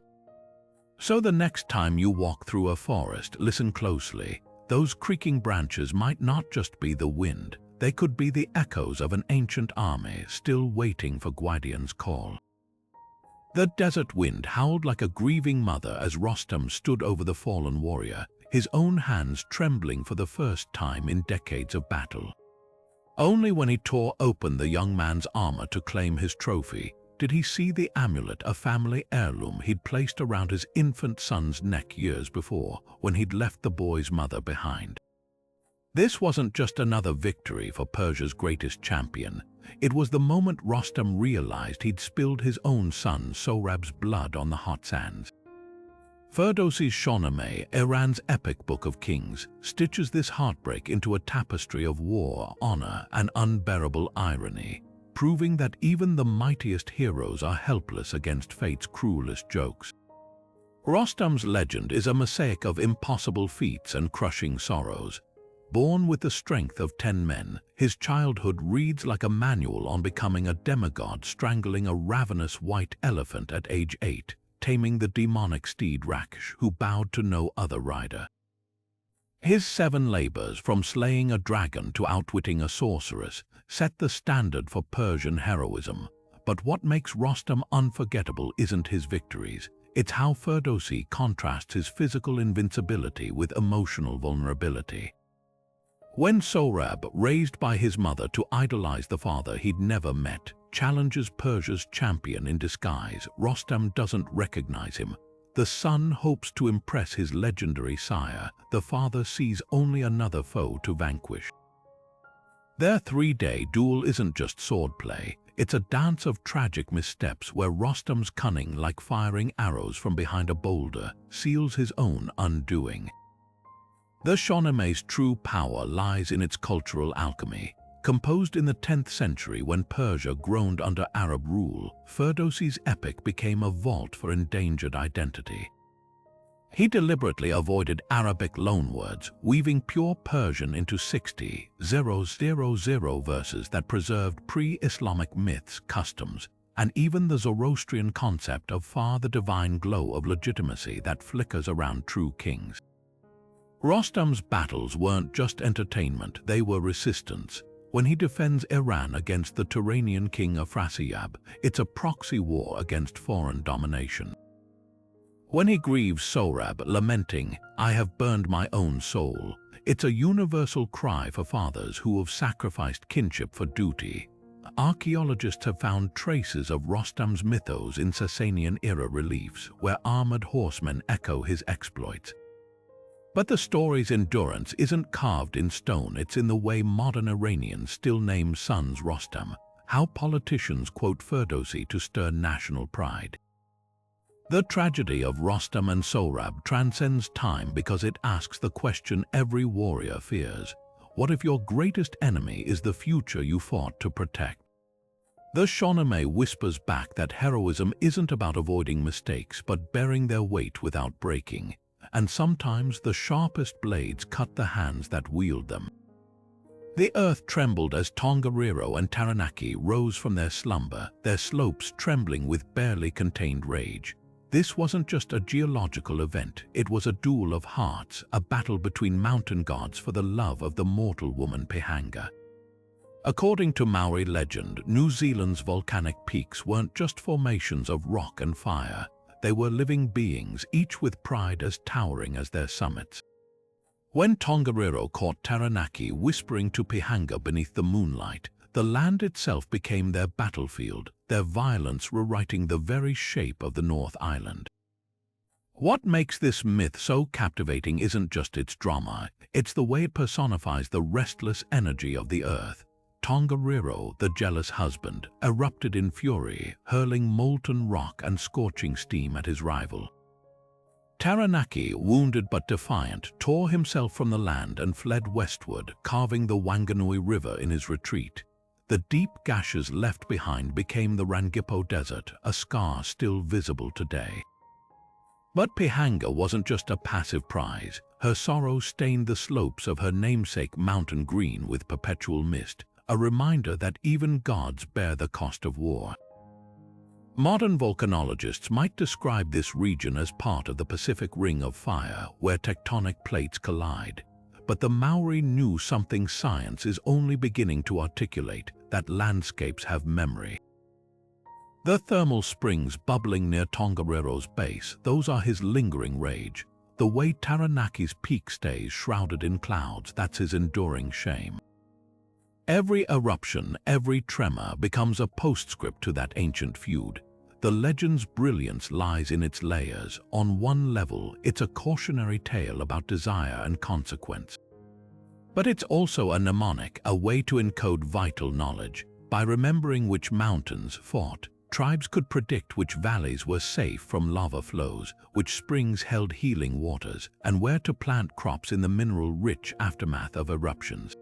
So the next time you walk through a forest, listen closely. Those creaking branches might not just be the wind, they could be the echoes of an ancient army still waiting for Gwydian's call. The desert wind howled like a grieving mother as Rostam stood over the fallen warrior, his own hands trembling for the first time in decades of battle. Only when he tore open the young man's armor to claim his trophy did he see the amulet, a family heirloom he'd placed around his infant son's neck years before, when he'd left the boy's mother behind. This wasn't just another victory for Persia's greatest champion. It was the moment Rostam realized he'd spilled his own son Sohrab's blood on the hot sands. Ferdowsi's Shahnameh, Iran's epic book of kings, stitches this heartbreak into a tapestry of war, honor, and unbearable irony, proving that even the mightiest heroes are helpless against fate's cruelest jokes. Rostam's legend is a mosaic of impossible feats and crushing sorrows. Born with the strength of 10 men, his childhood reads like a manual on becoming a demigod, strangling a ravenous white elephant at age 8, taming the demonic steed Raksh, who bowed to no other rider. His 7 labors, from slaying a dragon to outwitting a sorceress, set the standard for Persian heroism. But what makes Rostam unforgettable isn't his victories, it's how Ferdowsi contrasts his physical invincibility with emotional vulnerability. When Sohrab, raised by his mother to idolize the father he'd never met, challenges Persia's champion in disguise, Rostam doesn't recognize him. The son hopes to impress his legendary sire. The father sees only another foe to vanquish. Their 3-day duel isn't just swordplay. It's a dance of tragic missteps where Rostam's cunning, like firing arrows from behind a boulder, seals his own undoing. The Shahnameh's true power lies in its cultural alchemy. Composed in the 10th century when Persia groaned under Arab rule, Ferdowsi's epic became a vault for endangered identity. He deliberately avoided Arabic loanwords, weaving pure Persian into 60,000 verses that preserved pre-Islamic myths, customs, and even the Zoroastrian concept of the divine glow of legitimacy that flickers around true kings. Rostam's battles weren't just entertainment, they were resistance. When he defends Iran against the Turanian king Afrasiyab, it's a proxy war against foreign domination. When he grieves Sohrab, lamenting, "I have burned my own soul," it's a universal cry for fathers who have sacrificed kinship for duty. Archaeologists have found traces of Rostam's mythos in Sasanian-era reliefs, where armored horsemen echo his exploits. But the story's endurance isn't carved in stone, it's in the way modern Iranians still name sons Rostam, how politicians quote Ferdowsi to stir national pride. The tragedy of Rostam and Sohrab transcends time because it asks the question every warrior fears. What if your greatest enemy is the future you fought to protect? The Shahnameh whispers back that heroism isn't about avoiding mistakes but bearing their weight without breaking. And sometimes the sharpest blades cut the hands that wield them. The earth trembled as Tongariro and Taranaki rose from their slumber, their slopes trembling with barely contained rage. This wasn't just a geological event, it was a duel of hearts, a battle between mountain gods for the love of the mortal woman Pihanga. According to Maori legend, New Zealand's volcanic peaks weren't just formations of rock and fire. They were living beings, each with pride as towering as their summits. When Tongariro caught Taranaki whispering to Pihanga beneath the moonlight, the land itself became their battlefield, their violence rewriting the very shape of the North Island. What makes this myth so captivating isn't just its drama, it's the way it personifies the restless energy of the earth. Tongariro, the jealous husband, erupted in fury, hurling molten rock and scorching steam at his rival. Taranaki, wounded but defiant, tore himself from the land and fled westward, carving the Wanganui River in his retreat. The deep gashes left behind became the Rangipo Desert, a scar still visible today. But Pihanga wasn't just a passive prize. Her sorrow stained the slopes of her namesake mountain green with perpetual mist, a reminder that even gods bear the cost of war. Modern volcanologists might describe this region as part of the Pacific Ring of Fire, where tectonic plates collide. But the Maori knew something science is only beginning to articulate, that landscapes have memory. The thermal springs bubbling near Tongariro's base, those are his lingering rage. The way Taranaki's peak stays shrouded in clouds, that's his enduring shame. Every eruption, every tremor becomes a postscript to that ancient feud. The legend's brilliance lies in its layers. On one level, it's a cautionary tale about desire and consequence. But it's also a mnemonic, a way to encode vital knowledge. By remembering which mountains fought, tribes could predict which valleys were safe from lava flows, which springs held healing waters, and where to plant crops in the mineral-rich aftermath of eruptions.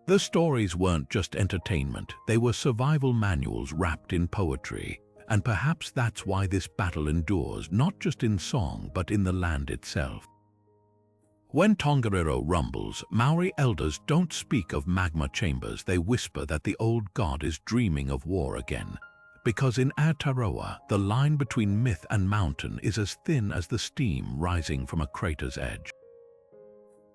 The stories weren't just entertainment, they were survival manuals wrapped in poetry. And perhaps that's why this battle endures, not just in song, but in the land itself. When Tongariro rumbles, Maori elders don't speak of magma chambers, they whisper that the old god is dreaming of war again. Because in Aotearoa, the line between myth and mountain is as thin as the steam rising from a crater's edge.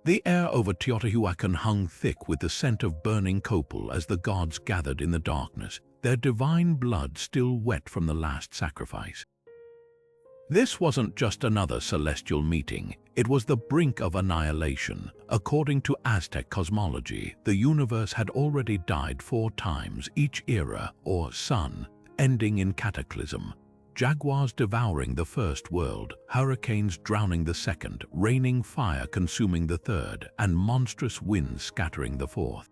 The air over Teotihuacan hung thick with the scent of burning copal as the gods gathered in the darkness, their divine blood still wet from the last sacrifice. This wasn't just another celestial meeting, it was the brink of annihilation. According to Aztec cosmology, the universe had already died 4 times, each era, or sun, ending in cataclysm. Jaguars devouring the first world, hurricanes drowning the second, raining fire consuming the third, and monstrous winds scattering the fourth.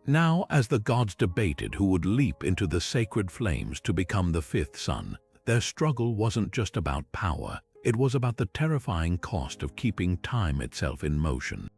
Now, as the gods debated who would leap into the sacred flames to become the 5th sun, their struggle wasn't just about power, it was about the terrifying cost of keeping time itself in motion.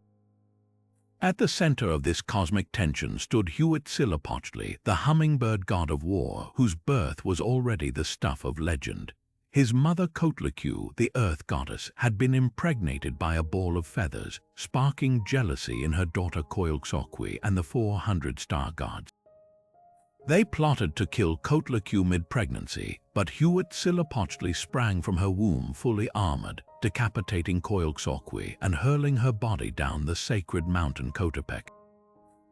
At the center of this cosmic tension stood Huitzilopochtli, the hummingbird god of war, whose birth was already the stuff of legend. His mother Kotlikue, the earth goddess, had been impregnated by a ball of feathers, sparking jealousy in her daughter Coilxauhqui and the 400 star gods. They plotted to kill Kotlikue mid-pregnancy, but Huitzilopochtli sprang from her womb fully armored, decapitating Coilxauhqui and hurling her body down the sacred mountain Coatepec.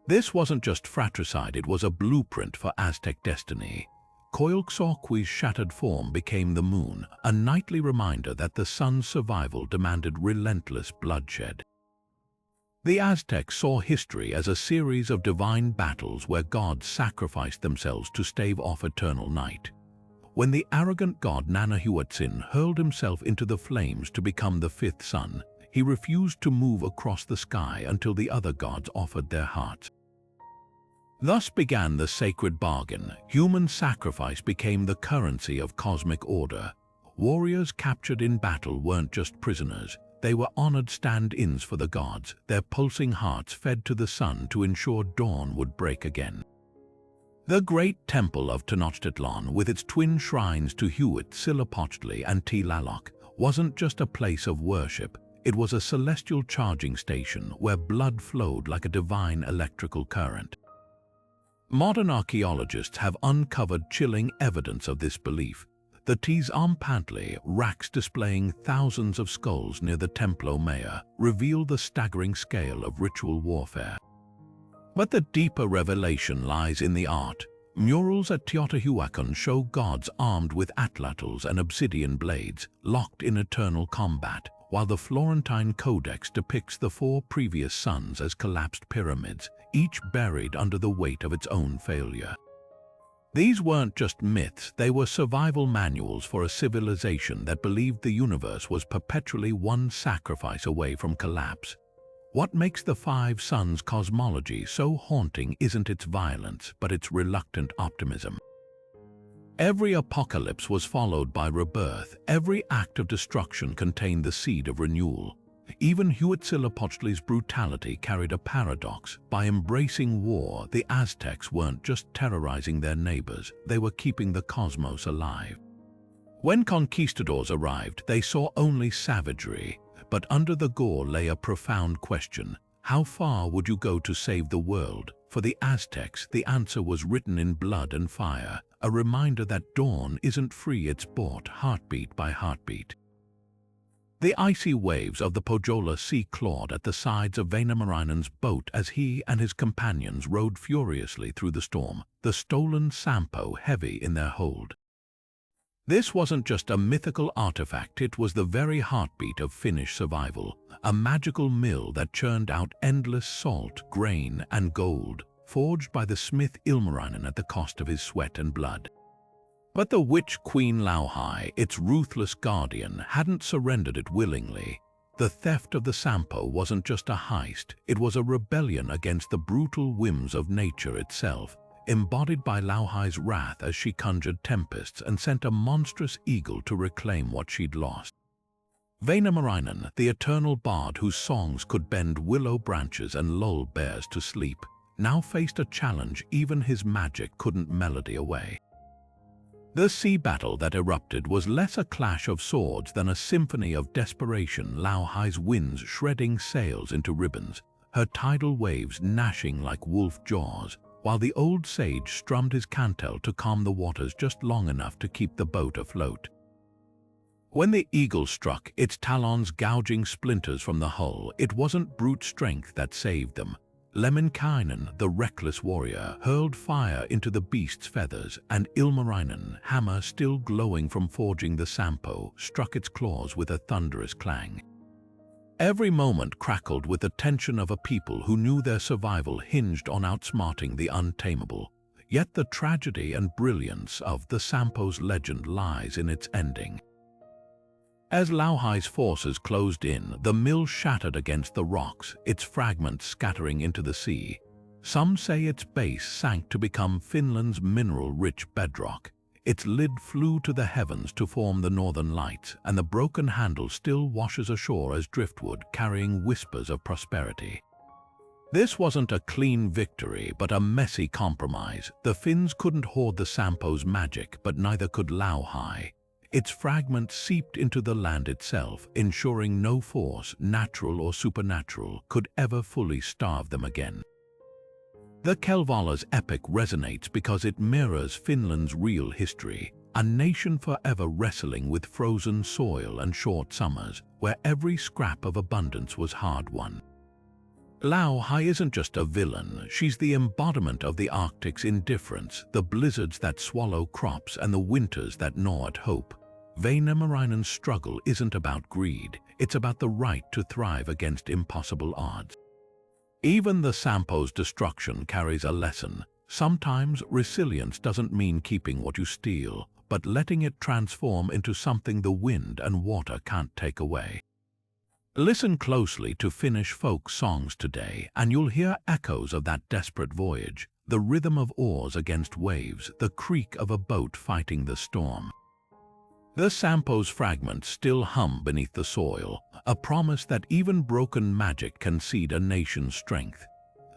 This wasn't just fratricide, it was a blueprint for Aztec destiny. Coilxauhqui's shattered form became the moon, a nightly reminder that the sun's survival demanded relentless bloodshed. The Aztecs saw history as a series of divine battles where gods sacrificed themselves to stave off eternal night. When the arrogant god Nanahuatzin hurled himself into the flames to become the 5th sun, he refused to move across the sky until the other gods offered their hearts. Thus began the sacred bargain. Human sacrifice became the currency of cosmic order. Warriors captured in battle weren't just prisoners. They were honored stand-ins for the gods, their pulsing hearts fed to the sun to ensure dawn would break again. The great temple of Tenochtitlan, with its twin shrines to Huitzilopochtli and Tlaloc, wasn't just a place of worship. It was a celestial charging station where blood flowed like a divine electrical current. Modern archaeologists have uncovered chilling evidence of this belief. The Tizamapantli racks displaying thousands of skulls near the Templo Mayor reveal the staggering scale of ritual warfare. But the deeper revelation lies in the art. Murals at Teotihuacan show gods armed with atlatls and obsidian blades, locked in eternal combat, while the Florentine Codex depicts the 4 previous suns as collapsed pyramids, each buried under the weight of its own failure. These weren't just myths, they were survival manuals for a civilization that believed the universe was perpetually one sacrifice away from collapse. What makes the 5 suns cosmology so haunting isn't its violence, but its reluctant optimism. Every apocalypse was followed by rebirth. Every act of destruction contained the seed of renewal. Even Huitzilopochtli's brutality carried a paradox. By embracing war, the Aztecs weren't just terrorizing their neighbors, they were keeping the cosmos alive. When conquistadors arrived, they saw only savagery, but under the gore lay a profound question. How far would you go to save the world? For the Aztecs, the answer was written in blood and fire, a reminder that dawn isn't free, it's bought heartbeat by heartbeat. The icy waves of the Pohjola Sea clawed at the sides of Vainamarainen's boat as he and his companions rowed furiously through the storm, the stolen Sampo heavy in their hold. This wasn't just a mythical artifact, it was the very heartbeat of Finnish survival, a magical mill that churned out endless salt, grain, and gold, forged by the smith Ilmarinen at the cost of his sweat and blood. But the witch Queen Lauhai, its ruthless guardian, hadn't surrendered it willingly. The theft of the Sampo wasn't just a heist, it was a rebellion against the brutal whims of nature itself, embodied by Lauhai's wrath as she conjured tempests and sent a monstrous eagle to reclaim what she'd lost. Vainamarainen, the eternal bard whose songs could bend willow branches and lull bears to sleep, now faced a challenge even his magic couldn't melody away. The sea battle that erupted was less a clash of swords than a symphony of desperation, Lauhai's winds shredding sails into ribbons, her tidal waves gnashing like wolf jaws, while the old sage strummed his cantel to calm the waters just long enough to keep the boat afloat. When the eagle struck, its talons gouging splinters from the hull, it wasn't brute strength that saved them. Lemminkainen, the reckless warrior, hurled fire into the beast's feathers, and Ilmarinen, hammer still glowing from forging the Sampo, struck its claws with a thunderous clang. Every moment crackled with the tension of a people who knew their survival hinged on outsmarting the untamable. Yet the tragedy and brilliance of the Sampo's legend lies in its ending. As Lauhai's forces closed in, the mill shattered against the rocks, its fragments scattering into the sea. Some say its base sank to become Finland's mineral-rich bedrock. Its lid flew to the heavens to form the northern lights, and the broken handle still washes ashore as driftwood, carrying whispers of prosperity. This wasn't a clean victory, but a messy compromise. The Finns couldn't hoard the Sampo's magic, but neither could Lauhai. Its fragments seeped into the land itself, ensuring no force, natural or supernatural, could ever fully starve them again. The Kalevala's epic resonates because it mirrors Finland's real history, a nation forever wrestling with frozen soil and short summers, where every scrap of abundance was hard-won. Lauhai isn't just a villain, she's the embodiment of the Arctic's indifference, the blizzards that swallow crops and the winters that gnaw at hope. Vainamarainen's struggle isn't about greed, it's about the right to thrive against impossible odds. Even the Sampo's destruction carries a lesson. Sometimes resilience doesn't mean keeping what you steal, but letting it transform into something the wind and water can't take away. Listen closely to Finnish folk songs today, and you'll hear echoes of that desperate voyage, the rhythm of oars against waves, the creak of a boat fighting the storm. The Sampo's fragments still hum beneath the soil, a promise that even broken magic can seed a nation's strength.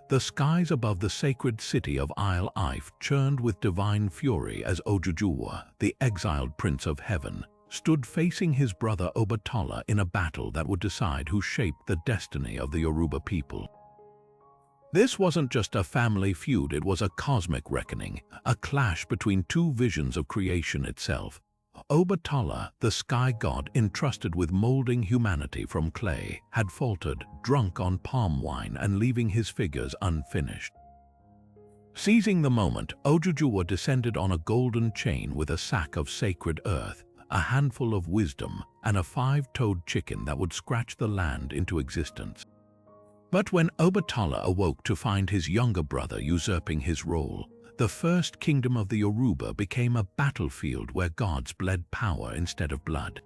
The skies above the sacred city of Isle Ife churned with divine fury as Ojujuwa, the exiled prince of heaven, stood facing his brother Obatala in a battle that would decide who shaped the destiny of the Yoruba people. This wasn't just a family feud, it was a cosmic reckoning, a clash between two visions of creation itself. Obatala, the sky god entrusted with molding humanity from clay, had faltered, drunk on palm wine and leaving his figures unfinished. Seizing the moment, Ojujuwa descended on a golden chain with a sack of sacred earth, a handful of wisdom, and a five-toed chicken that would scratch the land into existence. But when Obatala awoke to find his younger brother usurping his role, the first kingdom of the Yoruba became a battlefield where gods bled power instead of blood.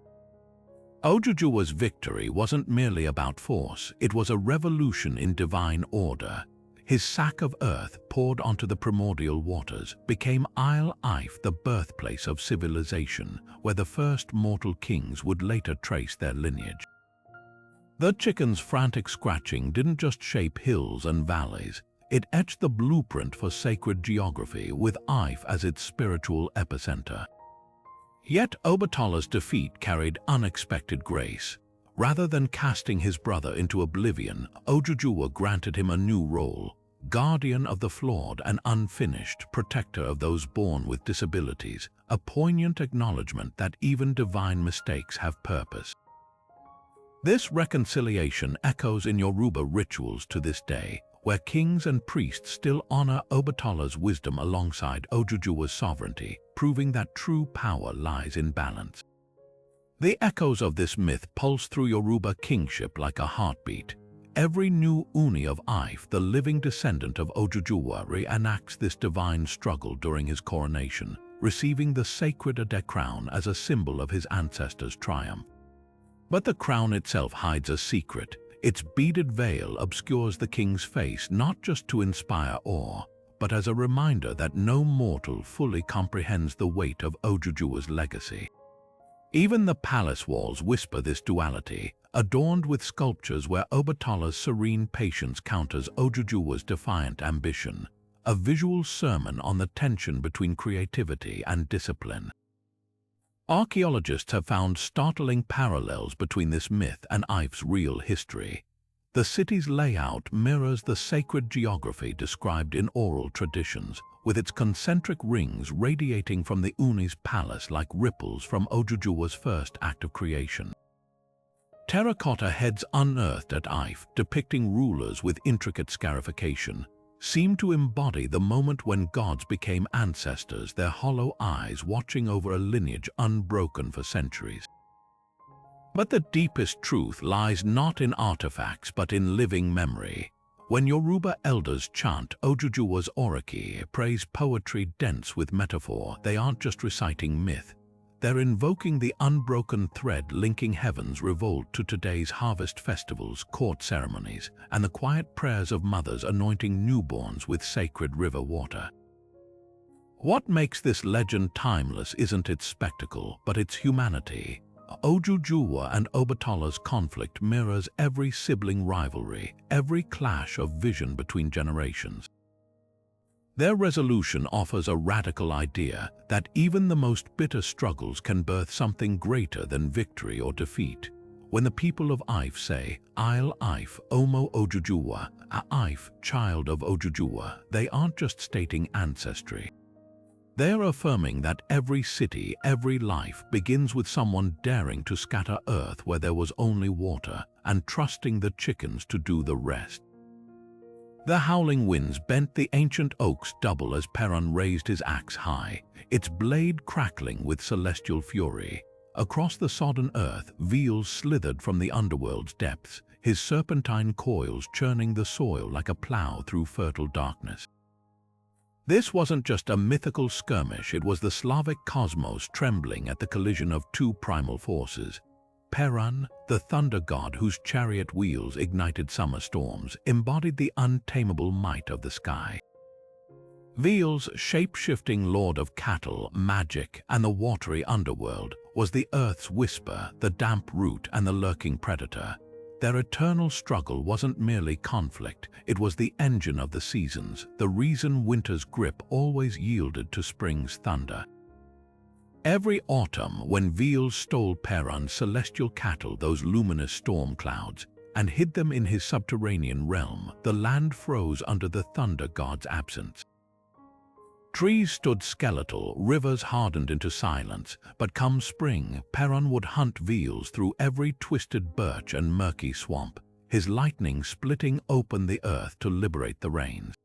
Ojujuwa's victory wasn't merely about force, it was a revolution in divine order. His sack of earth poured onto the primordial waters became Isle Ife, the birthplace of civilization, where the first mortal kings would later trace their lineage. The chicken's frantic scratching didn't just shape hills and valleys, it etched the blueprint for sacred geography with Ife as its spiritual epicenter. Yet Obatala's defeat carried unexpected grace. Rather than casting his brother into oblivion, Ojujuwa granted him a new role, guardian of the flawed and unfinished, protector of those born with disabilities, a poignant acknowledgement that even divine mistakes have purpose. This reconciliation echoes in Yoruba rituals to this day, where kings and priests still honor Obatala's wisdom alongside Ojujuwa's sovereignty, proving that true power lies in balance. The echoes of this myth pulse through Yoruba kingship like a heartbeat. Every new Uni of Ife, the living descendant of Ojujuwa, reenacts this divine struggle during his coronation, receiving the sacred Ade crown as a symbol of his ancestors' triumph. But the crown itself hides a secret. Its beaded veil obscures the king's face not just to inspire awe, but as a reminder that no mortal fully comprehends the weight of Ojujuwa's legacy. Even the palace walls whisper this duality, adorned with sculptures where Obatala's serene patience counters Ojujuwa's defiant ambition, a visual sermon on the tension between creativity and discipline. Archaeologists have found startling parallels between this myth and Ife's real history. The city's layout mirrors the sacred geography described in oral traditions, with its concentric rings radiating from the Uni's palace like ripples from Ojujuwa's first act of creation. Terracotta heads unearthed at Ife, depicting rulers with intricate scarification, seem to embody the moment when gods became ancestors, their hollow eyes watching over a lineage unbroken for centuries. But the deepest truth lies not in artifacts but in living memory. When Yoruba elders chant Ojujuwa's Oriki, praise poetry dense with metaphor, they aren't just reciting myth. They're invoking the unbroken thread linking heaven's revolt to today's harvest festivals, court ceremonies, and the quiet prayers of mothers anointing newborns with sacred river water. What makes this legend timeless isn't its spectacle, but its humanity. Ojujuwa and Obatala's conflict mirrors every sibling rivalry, every clash of vision between generations. Their resolution offers a radical idea that even the most bitter struggles can birth something greater than victory or defeat. When the people of Ife say, Isle Ife, Omo Ojujuwa, a Ife, child of Ojujuwa, they aren't just stating ancestry. They're affirming that every city, every life begins with someone daring to scatter earth where there was only water and trusting the chickens to do the rest. The howling winds bent the ancient oaks double as Perun raised his axe high, its blade crackling with celestial fury. Across the sodden earth, Veal slithered from the underworld's depths, his serpentine coils churning the soil like a plow through fertile darkness. This wasn't just a mythical skirmish, it was the Slavic cosmos trembling at the collision of two primal forces. Perun, the thunder god whose chariot wheels ignited summer storms, embodied the untamable might of the sky. Veal's shape-shifting lord of cattle, magic, and the watery underworld was the earth's whisper, the damp root, and the lurking predator. Their eternal struggle wasn't merely conflict, it was the engine of the seasons, the reason winter's grip always yielded to spring's thunder. Every autumn, when Veal stole Perun's celestial cattle, those luminous storm clouds, and hid them in his subterranean realm, the land froze under the thunder god's absence. Trees stood skeletal, rivers hardened into silence, but come spring, Perun would hunt Veals through every twisted birch and murky swamp, his lightning splitting open the earth to liberate the rains.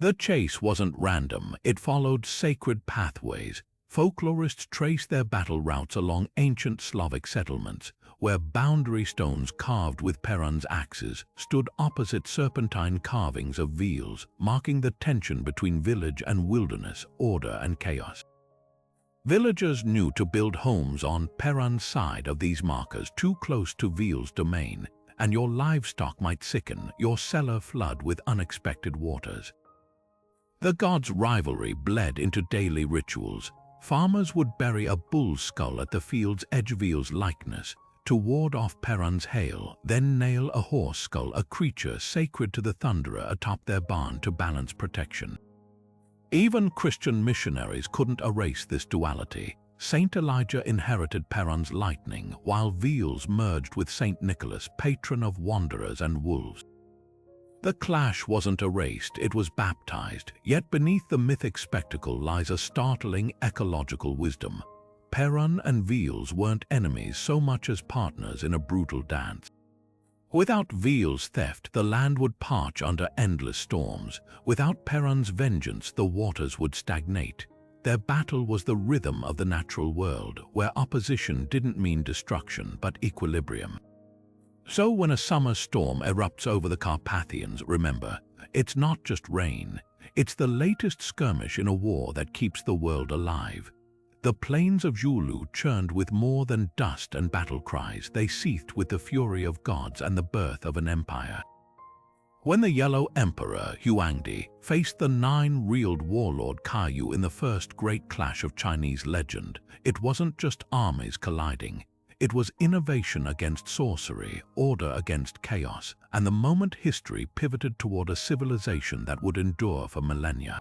The chase wasn't random, it followed sacred pathways, Folklorists trace their battle routes along ancient Slavic settlements, where boundary stones carved with Perun's axes stood opposite serpentine carvings of veils, marking the tension between village and wilderness, order and chaos. Villagers knew to build homes on Perun's side of these markers too close to Veil's domain, and your livestock might sicken, your cellar flood with unexpected waters. The gods' rivalry bled into daily rituals. Farmers would bury a bull's skull at the field's edge Veil's likeness to ward off Perun's hail, then nail a horse skull, a creature sacred to the thunderer, atop their barn to balance protection. Even Christian missionaries couldn't erase this duality. Saint Elijah inherited Perun's lightning, while Veil's merged with Saint Nicholas, patron of wanderers and wolves. The clash wasn't erased, it was baptized, yet beneath the mythic spectacle lies a startling ecological wisdom. Perun and Veil's weren't enemies so much as partners in a brutal dance. Without Veil's theft, the land would parch under endless storms. Without Perun's vengeance, the waters would stagnate. Their battle was the rhythm of the natural world, where opposition didn't mean destruction but equilibrium. So when a summer storm erupts over the Carpathians, remember, it's not just rain. It's the latest skirmish in a war that keeps the world alive. The plains of Zulu churned with more than dust and battle cries. They seethed with the fury of gods and the birth of an empire. When the Yellow Emperor, Huangdi, faced the nine-reeled warlord Kaiyu in the first great clash of Chinese legend, it wasn't just armies colliding. It was innovation against sorcery, order against chaos, and the moment history pivoted toward a civilization that would endure for millennia.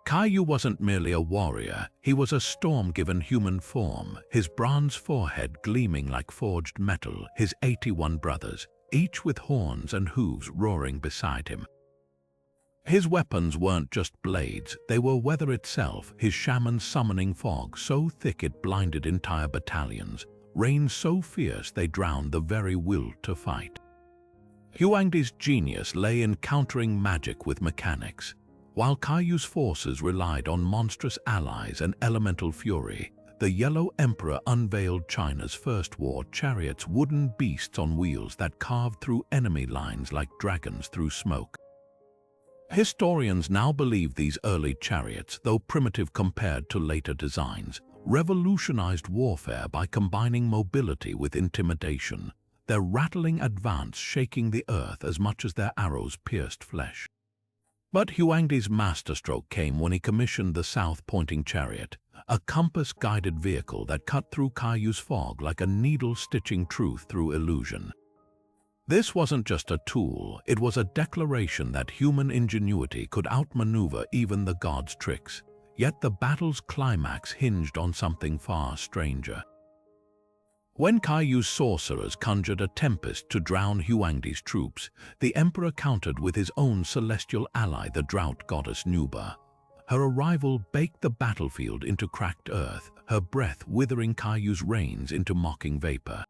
Kaiyu wasn't merely a warrior, he was a storm given human form, his bronze forehead gleaming like forged metal, his 81 brothers, each with horns and hooves roaring beside him. His weapons weren't just blades, they were weather itself, his shaman summoning fog so thick it blinded entire battalions, rain so fierce they drowned the very will to fight. Huangdi's genius lay in countering magic with mechanics. While Kaiyu's forces relied on monstrous allies and elemental fury, the Yellow Emperor unveiled China's first war chariots, wooden beasts on wheels that carved through enemy lines like dragons through smoke. Historians now believe these early chariots, though primitive compared to later designs, revolutionized warfare by combining mobility with intimidation, their rattling advance shaking the earth as much as their arrows pierced flesh. But Huangdi's masterstroke came when he commissioned the south-pointing chariot, a compass-guided vehicle that cut through Kaiyu's fog like a needle stitching truth through illusion. This wasn't just a tool, it was a declaration that human ingenuity could outmaneuver even the gods' tricks. Yet the battle's climax hinged on something far stranger. When Kaiyu's sorcerers conjured a tempest to drown Huangdi's troops, the emperor countered with his own celestial ally, the drought goddess Nuba. Her arrival baked the battlefield into cracked earth, her breath withering Kaiyu's reins into mocking vapor.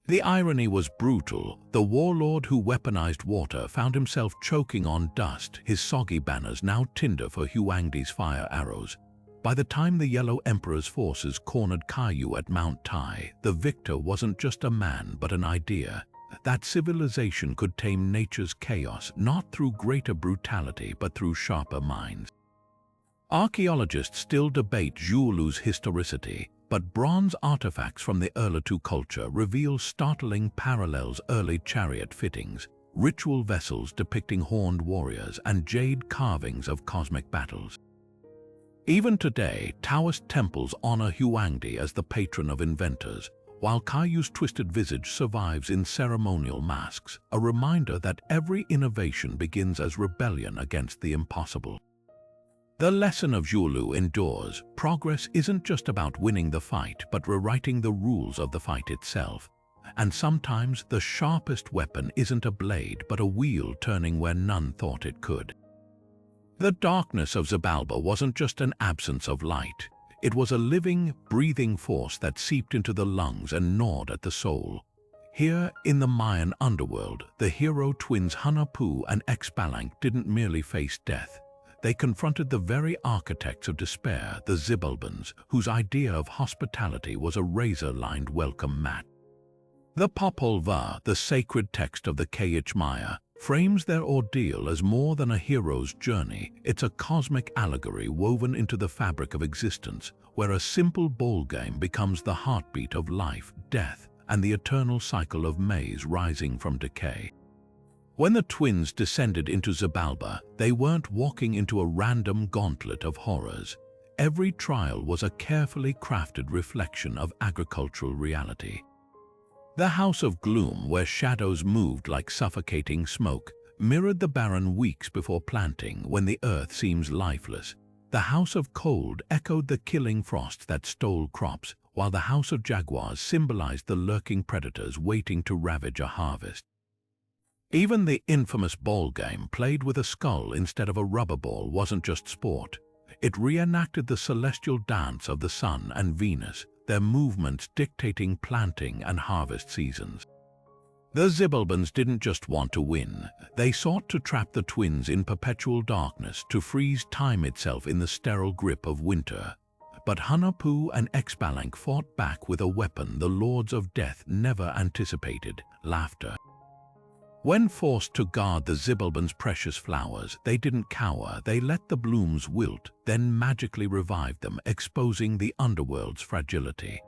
The irony was brutal. The warlord who weaponized water found himself choking on dust, his soggy banners now tinder for Huangdi's fire arrows. By the time the Yellow Emperor's forces cornered Kaiyu at Mount Tai, the victor wasn't just a man but an idea. That civilization could tame nature's chaos not through greater brutality but through sharper minds. Archaeologists still debate Zulu's historicity, but bronze artifacts from the Urlitu culture reveal startling parallels: early chariot fittings, ritual vessels depicting horned warriors, and jade carvings of cosmic battles. Even today, Taoist temples honor Huangdi as the patron of inventors, while Kaiyu's twisted visage survives in ceremonial masks, a reminder that every innovation begins as rebellion against the impossible. The lesson of Zulu endures. Progress isn't just about winning the fight, but rewriting the rules of the fight itself. And sometimes the sharpest weapon isn't a blade, but a wheel turning where none thought it could. The darkness of Xibalba wasn't just an absence of light. It was a living, breathing force that seeped into the lungs and gnawed at the soul. Here, in the Mayan underworld, the hero twins Hunahpu and Xbalanque didn't merely face death. they confronted the very architects of despair, the Zibalbans, whose idea of hospitality was a razor-lined welcome mat. The Popol Vuh, the sacred text of the Kayich Maya, frames their ordeal as more than a hero's journey. It's a cosmic allegory woven into the fabric of existence, where a simple ball game becomes the heartbeat of life, death, and the eternal cycle of maize rising from decay. When the twins descended into Xibalba, they weren't walking into a random gauntlet of horrors. Every trial was a carefully crafted reflection of agricultural reality. The House of Gloom, where shadows moved like suffocating smoke, mirrored the barren weeks before planting when the earth seems lifeless. The House of Cold echoed the killing frost that stole crops, while the House of Jaguars symbolized the lurking predators waiting to ravage a harvest. Even the infamous ball game, played with a skull instead of a rubber ball, wasn't just sport. It reenacted the celestial dance of the sun and Venus, their movements dictating planting and harvest seasons. The Zibalbans didn't just want to win. They sought to trap the twins in perpetual darkness, to freeze time itself in the sterile grip of winter. But Hunahpu and Exbalanque fought back with a weapon the Lords of Death never anticipated: laughter. When forced to guard the Zibalbans' precious flowers, they didn't cower. They let the blooms wilt, then magically revived them, exposing the underworld's fragility.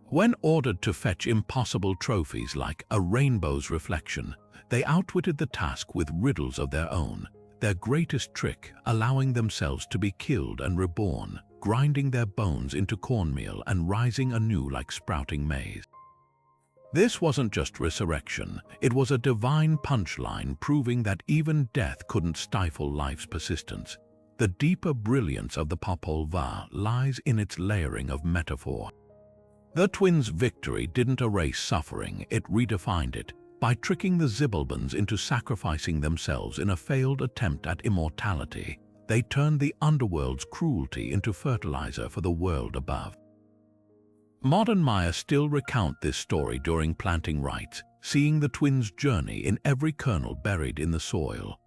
When ordered to fetch impossible trophies like a rainbow's reflection, they outwitted the task with riddles of their own, their greatest trick allowing themselves to be killed and reborn, grinding their bones into cornmeal and rising anew like sprouting maize. This wasn't just resurrection, it was a divine punchline proving that even death couldn't stifle life's persistence. The deeper brilliance of the Popol Vuh lies in its layering of metaphor. The twins' victory didn't erase suffering, it redefined it, by tricking the Zibalbans into sacrificing themselves in a failed attempt at immortality. They turned the underworld's cruelty into fertilizer for the world above. Modern Maya still recount this story during planting rites, seeing the twins' journey in every kernel buried in the soil.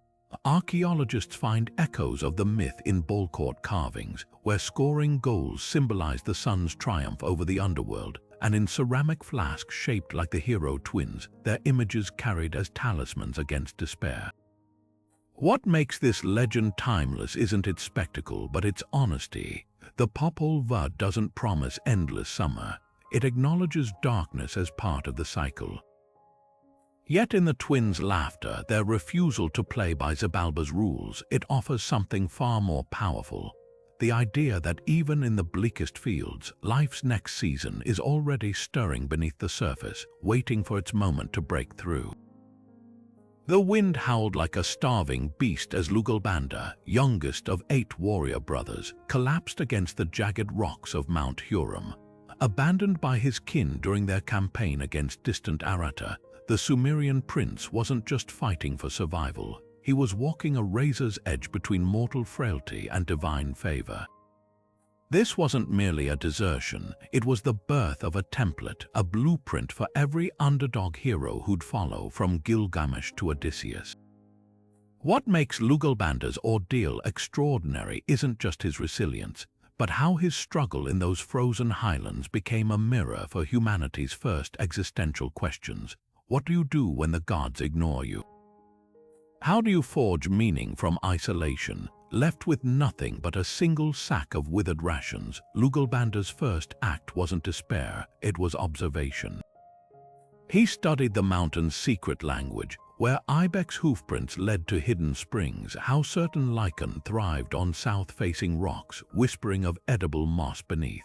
Archaeologists find echoes of the myth in ball-court carvings, where scoring goals symbolize the sun's triumph over the underworld, and in ceramic flasks shaped like the hero twins, their images carried as talismans against despair. What makes this legend timeless isn't its spectacle, but its honesty. The Popol Vuh doesn't promise endless summer. It acknowledges darkness as part of the cycle. Yet in the twins' laughter, their refusal to play by Xibalba's rules, it offers something far more powerful. The idea that even in the bleakest fields, life's next season is already stirring beneath the surface, waiting for its moment to break through. The wind howled like a starving beast as Lugalbanda, youngest of 8 warrior brothers, collapsed against the jagged rocks of Mount Hurum. Abandoned by his kin during their campaign against distant Aratta, the Sumerian prince wasn't just fighting for survival. He was walking a razor's edge between mortal frailty and divine favor. This wasn't merely a desertion, it was the birth of a template, a blueprint for every underdog hero who'd follow, from Gilgamesh to Odysseus. What makes Lugalbanda's ordeal extraordinary isn't just his resilience, but how his struggle in those frozen highlands became a mirror for humanity's first existential questions. What do you do when the gods ignore you? How do you forge meaning from isolation? Left with nothing but a single sack of withered rations, Lugalbanda's first act wasn't despair, it was observation. He studied the mountain's secret language, where ibex hoofprints led to hidden springs, how certain lichen thrived on south-facing rocks, whispering of edible moss beneath.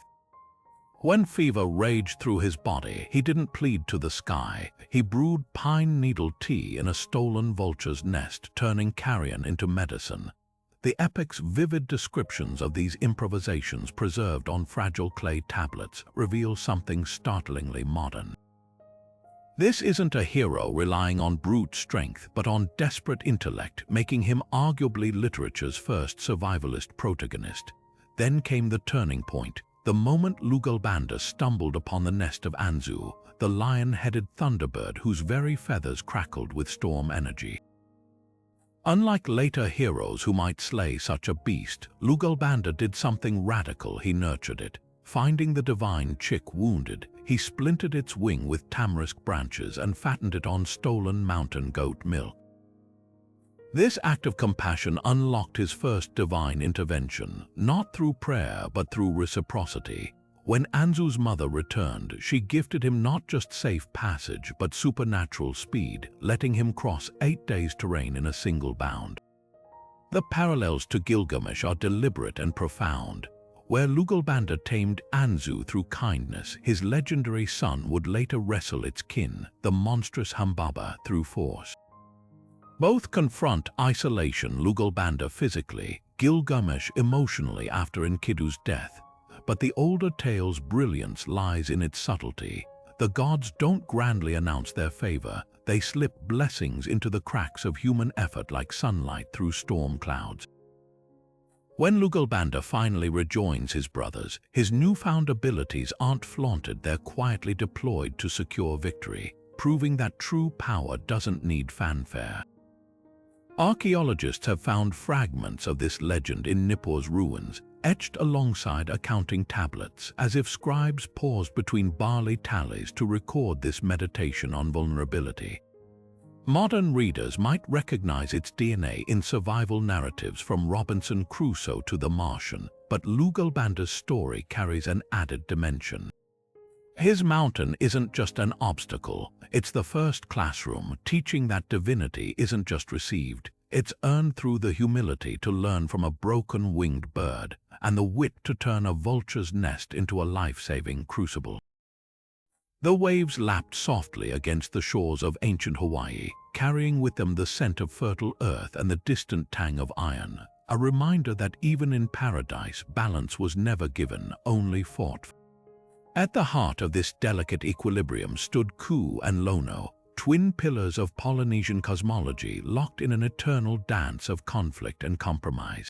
When fever raged through his body, he didn't plead to the sky. He brewed pine needle tea in a stolen vulture's nest, turning carrion into medicine. The epic's vivid descriptions of these improvisations preserved on fragile clay tablets reveal something startlingly modern. This isn't a hero relying on brute strength, but on desperate intellect, making him arguably literature's first survivalist protagonist. Then came the turning point, the moment Lugalbanda stumbled upon the nest of Anzu, the lion-headed thunderbird whose very feathers crackled with storm energy. Unlike later heroes who might slay such a beast, Lugalbanda did something radical. He nurtured it. Finding the divine chick wounded, he splintered its wing with tamarisk branches and fattened it on stolen mountain goat milk. This act of compassion unlocked his first divine intervention, not through prayer but through reciprocity. When Anzu's mother returned, she gifted him not just safe passage but supernatural speed, letting him cross 8 days' terrain in a single bound. The parallels to Gilgamesh are deliberate and profound. Where Lugalbanda tamed Anzu through kindness, his legendary son would later wrestle its kin, the monstrous Humbaba, through force. Both confront isolation, Lugalbanda physically, Gilgamesh emotionally after Enkidu's death. But the older tale's brilliance lies in its subtlety. The gods don't grandly announce their favor. They slip blessings into the cracks of human effort like sunlight through storm clouds. When Lugalbanda finally rejoins his brothers, his newfound abilities aren't flaunted, they're quietly deployed to secure victory, proving that true power doesn't need fanfare. Archaeologists have found fragments of this legend in Nippur's ruins, etched alongside accounting tablets, as if scribes paused between barley tallies to record this meditation on vulnerability. Modern readers might recognize its DNA in survival narratives from Robinson Crusoe to The Martian, but Lugalbanda's story carries an added dimension. His mountain isn't just an obstacle, it's the first classroom, teaching that divinity isn't just received, it's earned through the humility to learn from a broken winged bird, and the wit to turn a vulture's nest into a life-saving crucible. The waves lapped softly against the shores of ancient Hawaii, carrying with them the scent of fertile earth and the distant tang of iron, a reminder that even in paradise balance was never given, only fought for. At the heart of this delicate equilibrium stood Ku and Lono, twin pillars of Polynesian cosmology locked in an eternal dance of conflict and compromise.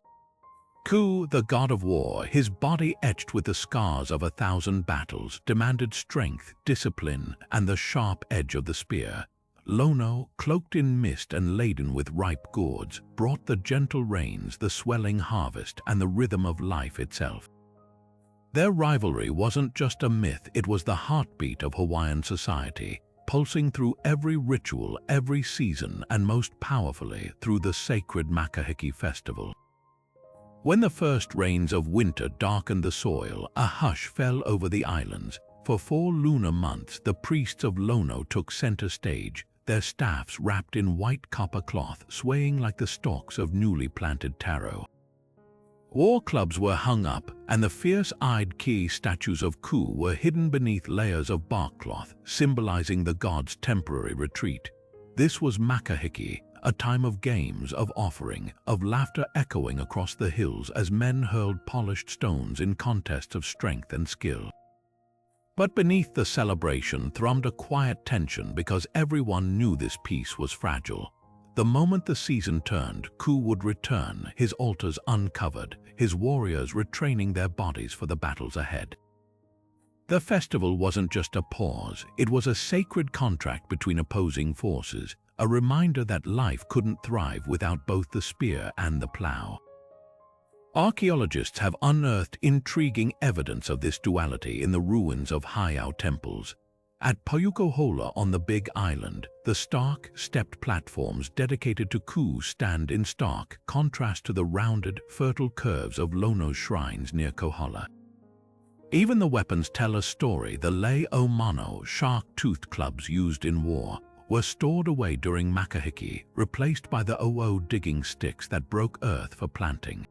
Ku, the god of war, his body etched with the scars of 1,000 battles, demanded strength, discipline, and the sharp edge of the spear. Lono, cloaked in mist and laden with ripe gourds, brought the gentle rains, the swelling harvest, and the rhythm of life itself. Their rivalry wasn't just a myth, it was the heartbeat of Hawaiian society, pulsing through every ritual, every season, and most powerfully through the sacred Makahiki festival. When the first rains of winter darkened the soil, a hush fell over the islands. For 4 lunar months, the priests of Lono took center stage, their staffs wrapped in white copper cloth, swaying like the stalks of newly planted taro. War clubs were hung up, and the fierce-eyed Ki statues of Ku were hidden beneath layers of bark cloth, symbolizing the god's temporary retreat. This was Makahiki, a time of games, of offering, of laughter echoing across the hills as men hurled polished stones in contests of strength and skill. But beneath the celebration thrummed a quiet tension because everyone knew this peace was fragile. The moment the season turned, Ku would return, his altars uncovered, his warriors retraining their bodies for the battles ahead. The festival wasn't just a pause, it was a sacred contract between opposing forces, a reminder that life couldn't thrive without both the spear and the plow. Archaeologists have unearthed intriguing evidence of this duality in the ruins of Heiau temples. At Payukohola on the Big Island, the stark, stepped platforms dedicated to Ku stand in stark contrast to the rounded, fertile curves of Lono's shrines near Kohala. Even the weapons tell a story. The lei o mano, shark-toothed clubs used in war, were stored away during Makahiki, replaced by the o digging sticks that broke earth for planting.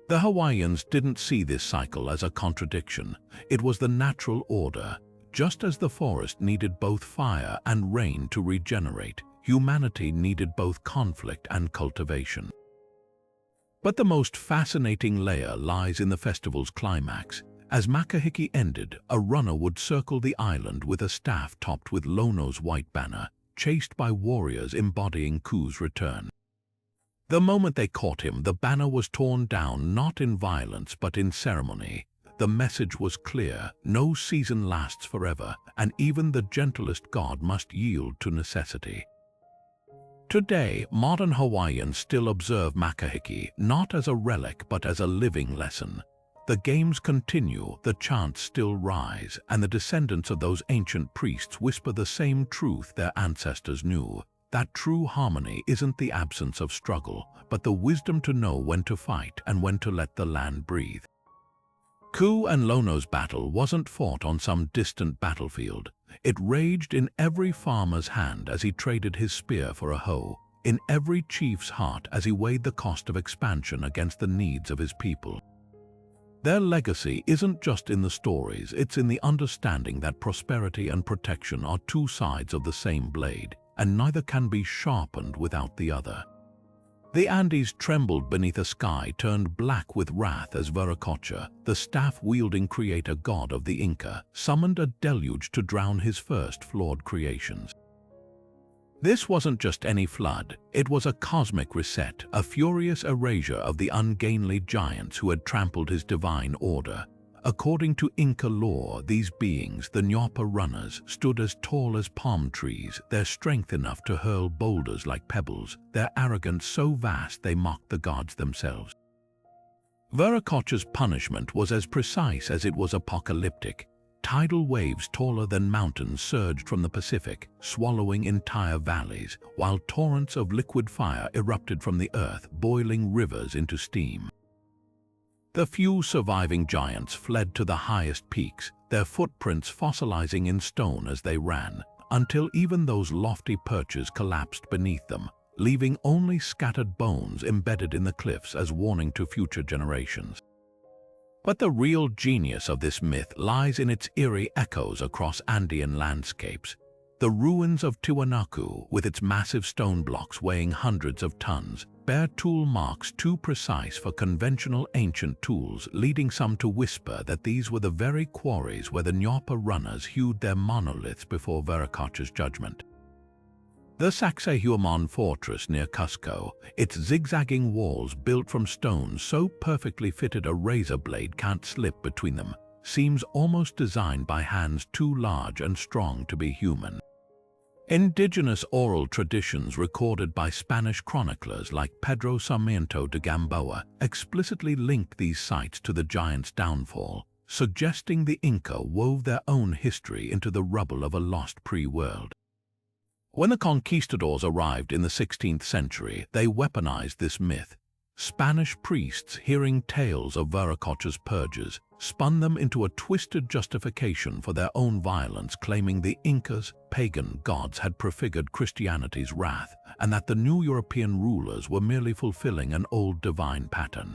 The Hawaiians didn't see this cycle as a contradiction. It was the natural order. Just as the forest needed both fire and rain to regenerate, humanity needed both conflict and cultivation. But the most fascinating layer lies in the festival's climax. As Makahiki ended, a runner would circle the island with a staff topped with Lono's white banner, chased by warriors embodying Ku's return. The moment they caught him, the banner was torn down, not in violence but in ceremony. The message was clear: no season lasts forever, and even the gentlest god must yield to necessity. Today, modern Hawaiians still observe makahiki not as a relic but as a living lesson. The games continue, the chants still rise, and the descendants of those ancient priests whisper the same truth their ancestors knew. That true harmony isn't the absence of struggle, but the wisdom to know when to fight and when to let the land breathe. Ku and Lono's battle wasn't fought on some distant battlefield. It raged in every farmer's hand as he traded his spear for a hoe, in every chief's heart as he weighed the cost of expansion against the needs of his people. Their legacy isn't just in the stories, it's in the understanding that prosperity and protection are two sides of the same blade, and neither can be sharpened without the other. The Andes trembled beneath a sky turned black with wrath as Viracocha, the staff-wielding creator god of the Inca, summoned a deluge to drown his first flawed creations. This wasn't just any flood, it was a cosmic reset, a furious erasure of the ungainly giants who had trampled his divine order. According to Inca lore, these beings, the Nyapa runners, stood as tall as palm trees, their strength enough to hurl boulders like pebbles, their arrogance so vast they mocked the gods themselves. Viracocha's punishment was as precise as it was apocalyptic. Tidal waves taller than mountains surged from the Pacific, swallowing entire valleys, while torrents of liquid fire erupted from the earth, boiling rivers into steam. The few surviving giants fled to the highest peaks, their footprints fossilizing in stone as they ran, until even those lofty perches collapsed beneath them, leaving only scattered bones embedded in the cliffs as warning to future generations. But the real genius of this myth lies in its eerie echoes across Andean landscapes. The ruins of Tiwanaku, with its massive stone blocks weighing hundreds of tons, bear tool marks too precise for conventional ancient tools, leading some to whisper that these were the very quarries where the Nyapa runners hewed their monoliths before Viracocha's judgment. The Sacsayhuaman fortress near Cusco, its zigzagging walls built from stones so perfectly fitted a razor blade can't slip between them, seems almost designed by hands too large and strong to be human. Indigenous oral traditions recorded by Spanish chroniclers like Pedro Sarmiento de Gamboa explicitly linked these sites to the giants' downfall, suggesting the Inca wove their own history into the rubble of a lost pre-world. When the conquistadors arrived in the 16th century, they weaponized this myth. Spanish priests, hearing tales of Viracocha's purges, spun them into a twisted justification for their own violence, claiming the Incas' pagan gods had prefigured Christianity's wrath, and that the new European rulers were merely fulfilling an old divine pattern.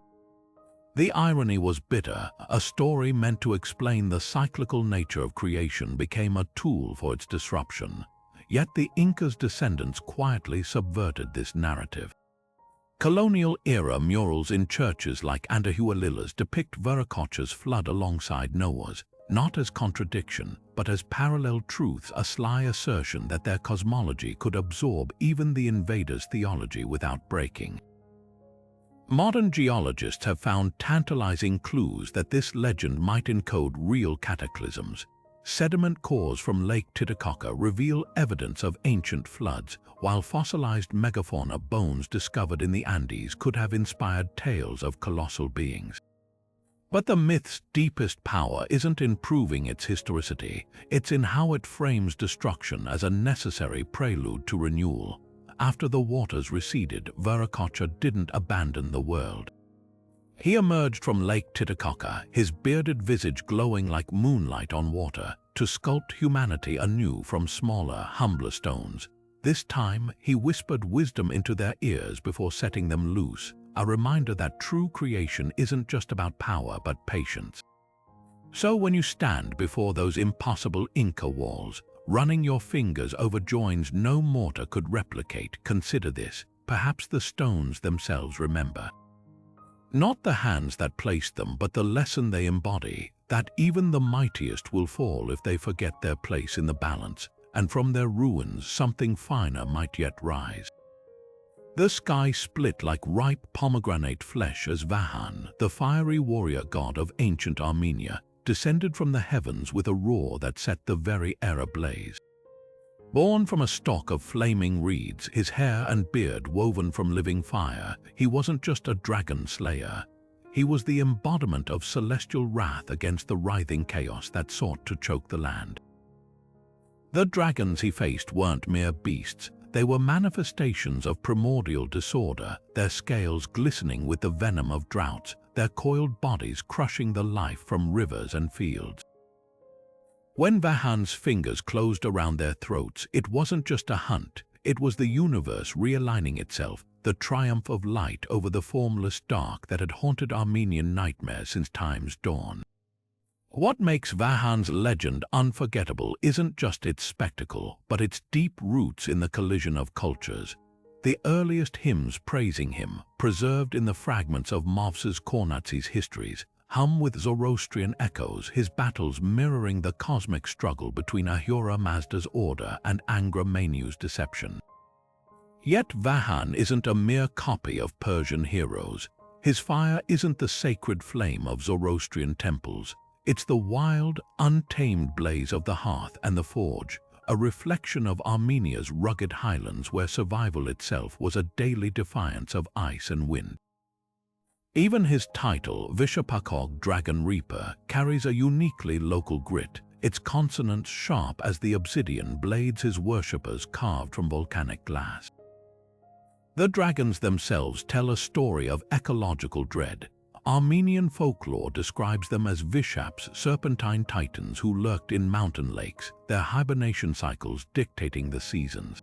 The irony was bitter. A story meant to explain the cyclical nature of creation became a tool for its disruption. Yet the Incas' descendants quietly subverted this narrative. Colonial-era murals in churches like Andahuaylila's depict Viracocha's flood alongside Noah's, not as contradiction, but as parallel truths, a sly assertion that their cosmology could absorb even the invaders' theology without breaking. Modern geologists have found tantalizing clues that this legend might encode real cataclysms. Sediment cores from Lake Titicaca reveal evidence of ancient floods, while fossilized megafauna bones discovered in the Andes could have inspired tales of colossal beings. But the myth's deepest power isn't in proving its historicity, it's in how it frames destruction as a necessary prelude to renewal. After the waters receded, Viracocha didn't abandon the world. He emerged from Lake Titicaca, his bearded visage glowing like moonlight on water, to sculpt humanity anew from smaller, humbler stones. This time, he whispered wisdom into their ears before setting them loose, a reminder that true creation isn't just about power but patience. So when you stand before those impossible Inca walls, running your fingers over joins no mortar could replicate, consider this: perhaps the stones themselves remember. Not the hands that placed them, but the lesson they embody, that even the mightiest will fall if they forget their place in the balance, and from their ruins something finer might yet rise. The sky split like ripe pomegranate flesh as Vahan, the fiery warrior god of ancient Armenia, descended from the heavens with a roar that set the very air ablaze. Born from a stalk of flaming reeds, his hair and beard woven from living fire, he wasn't just a dragon slayer. He was the embodiment of celestial wrath against the writhing chaos that sought to choke the land. The dragons he faced weren't mere beasts. They were manifestations of primordial disorder, their scales glistening with the venom of droughts, their coiled bodies crushing the life from rivers and fields. When Vahan's fingers closed around their throats, it wasn't just a hunt, it was the universe realigning itself, the triumph of light over the formless dark that had haunted Armenian nightmares since time's dawn. What makes Vahan's legend unforgettable isn't just its spectacle, but its deep roots in the collision of cultures. The earliest hymns praising him, preserved in the fragments of Movses Kornatsi's histories, hum with Zoroastrian echoes, his battles mirroring the cosmic struggle between Ahura Mazda's order and Angra Mainyu's deception. Yet Vahan isn't a mere copy of Persian heroes. His fire isn't the sacred flame of Zoroastrian temples. It's the wild, untamed blaze of the hearth and the forge, a reflection of Armenia's rugged highlands where survival itself was a daily defiance of ice and wind. Even his title, Vishapakog Dragon Reaper, carries a uniquely local grit, its consonants sharp as the obsidian blades his worshippers carved from volcanic glass. The dragons themselves tell a story of ecological dread. Armenian folklore describes them as Vishaps, serpentine titans who lurked in mountain lakes, their hibernation cycles dictating the seasons.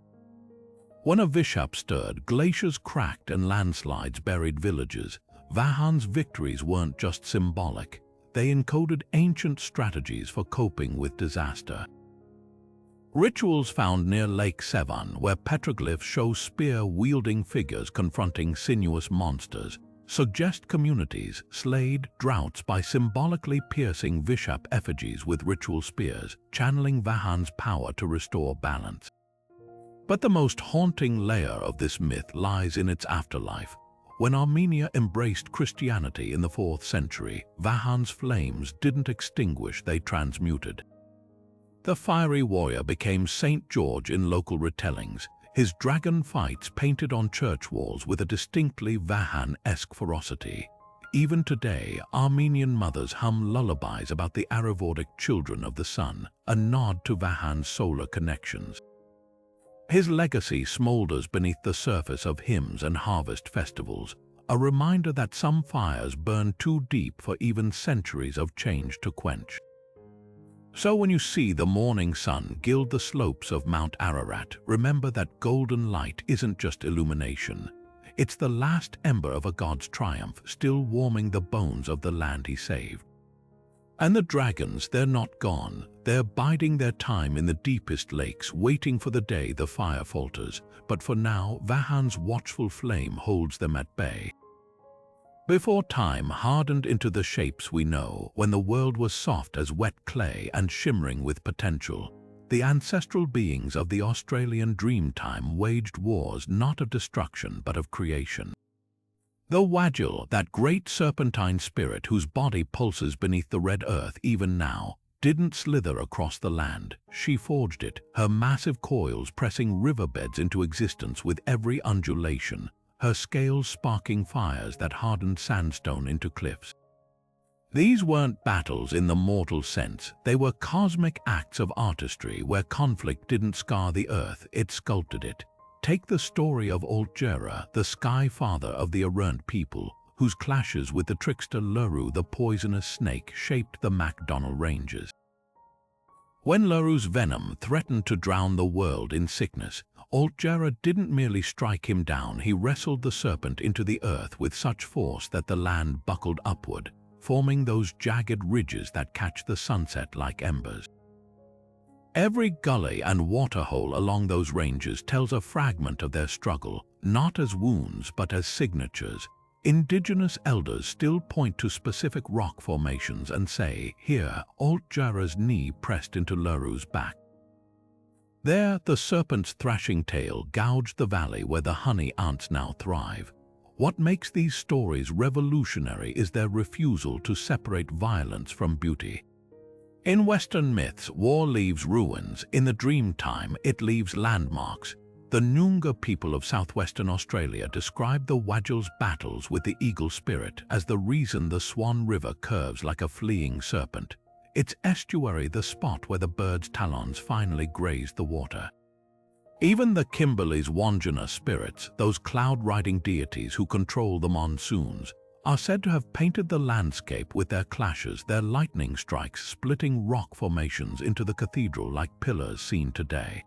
When a Vishap stirred, glaciers cracked and landslides buried villages. Vahan's victories weren't just symbolic, they encoded ancient strategies for coping with disaster. Rituals found near Lake Sevan, where petroglyphs show spear-wielding figures confronting sinuous monsters, suggest communities slayed droughts by symbolically piercing Vishap effigies with ritual spears, channeling Vahan's power to restore balance. But the most haunting layer of this myth lies in its afterlife. When Armenia embraced Christianity in the 4th century, Vahan's flames didn't extinguish, they transmuted. The fiery warrior became Saint George in local retellings, his dragon fights painted on church walls with a distinctly Vahan-esque ferocity. Even today, Armenian mothers hum lullabies about the Arivodic children of the sun, a nod to Vahan's solar connections. His legacy smolders beneath the surface of hymns and harvest festivals, a reminder that some fires burn too deep for even centuries of change to quench. So when you see the morning sun gild the slopes of Mount Ararat, remember that golden light isn't just illumination. It's the last ember of a god's triumph, still warming the bones of the land he saved. And the dragons, they're not gone. They're biding their time in the deepest lakes, waiting for the day the fire falters. But for now, Vahan's watchful flame holds them at bay. Before time hardened into the shapes we know, when the world was soft as wet clay and shimmering with potential, the ancestral beings of the Australian Dreamtime waged wars not of destruction but of creation. The Wajil, that great serpentine spirit whose body pulses beneath the red earth even now, didn't slither across the land. She forged it, her massive coils pressing riverbeds into existence with every undulation, her scales sparking fires that hardened sandstone into cliffs. These weren't battles in the mortal sense, they were cosmic acts of artistry where conflict didn't scar the earth, it sculpted it. Take the story of Altjera, the sky father of the Arrernte people, whose clashes with the trickster Luru the poisonous snake shaped the MacDonnell Ranges. When Luru's venom threatened to drown the world in sickness, Altjera didn't merely strike him down, he wrestled the serpent into the earth with such force that the land buckled upward, forming those jagged ridges that catch the sunset like embers. Every gully and waterhole along those ranges tells a fragment of their struggle, not as wounds but as signatures. Indigenous elders still point to specific rock formations and say, here, Altjera's knee pressed into Luru's back. There, the serpent's thrashing tail gouged the valley where the honey ants now thrive. What makes these stories revolutionary is their refusal to separate violence from beauty. In Western myths, war leaves ruins. In the dream time, it leaves landmarks. The Noongar people of southwestern Australia describe the Wadjal's battles with the eagle spirit as the reason the Swan River curves like a fleeing serpent. Its estuary the spot where the bird's talons finally grazed the water. Even the Kimberley's Wandjina spirits, those cloud-riding deities who control the monsoons, are said to have painted the landscape with their clashes, their lightning strikes splitting rock formations into the cathedral like pillars seen today.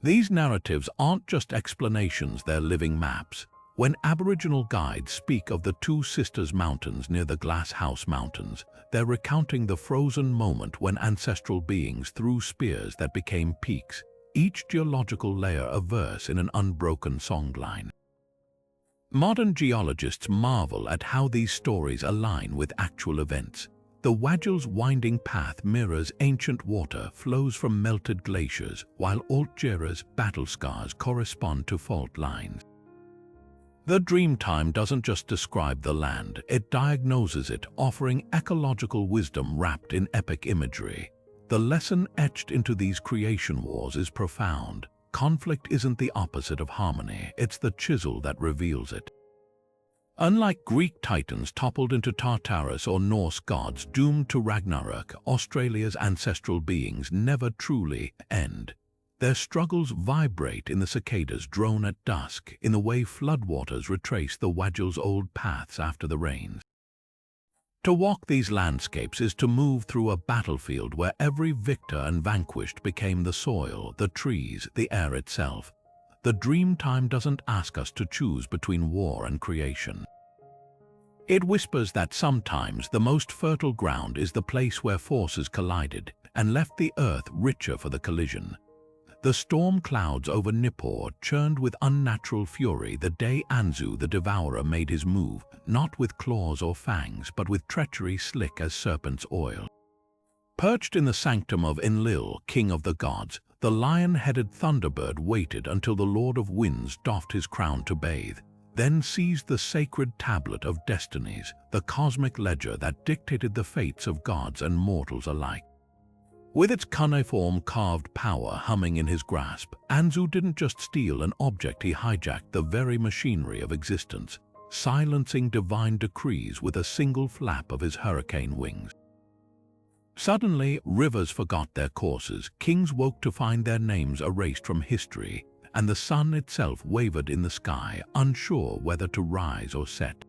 These narratives aren't just explanations, they're living maps. When Aboriginal guides speak of the Two Sisters Mountains near the Glass House Mountains, they're recounting the frozen moment when ancestral beings threw spears that became peaks, each geological layer a verse in an unbroken songline. Modern geologists marvel at how these stories align with actual events. The Wadjal's winding path mirrors ancient water flows from melted glaciers, while Altjera's battle scars correspond to fault lines. The Dreamtime doesn't just describe the land, it diagnoses it, offering ecological wisdom wrapped in epic imagery. The lesson etched into these creation wars is profound. Conflict isn't the opposite of harmony, it's the chisel that reveals it. Unlike Greek titans toppled into Tartarus or Norse gods doomed to Ragnarök, Australia's ancestral beings never truly end. Their struggles vibrate in the cicadas' drone at dusk, in the way floodwaters retrace the Wadjal's old paths after the rains. To walk these landscapes is to move through a battlefield where every victor and vanquished became the soil, the trees, the air itself. The Dreamtime doesn't ask us to choose between war and creation. It whispers that sometimes the most fertile ground is the place where forces collided and left the earth richer for the collision. The storm clouds over Nippur churned with unnatural fury the day Anzu the Devourer made his move, not with claws or fangs, but with treachery slick as serpent's oil. Perched in the sanctum of Enlil, king of the gods, the lion-headed thunderbird waited until the Lord of Winds doffed his crown to bathe, then seized the sacred tablet of destinies, the cosmic ledger that dictated the fates of gods and mortals alike. With its cuneiform carved power humming in his grasp, Anzu didn't just steal an object, he hijacked the very machinery of existence, silencing divine decrees with a single flap of his hurricane wings. Suddenly, rivers forgot their courses, kings woke to find their names erased from history, and the sun itself wavered in the sky, unsure whether to rise or set.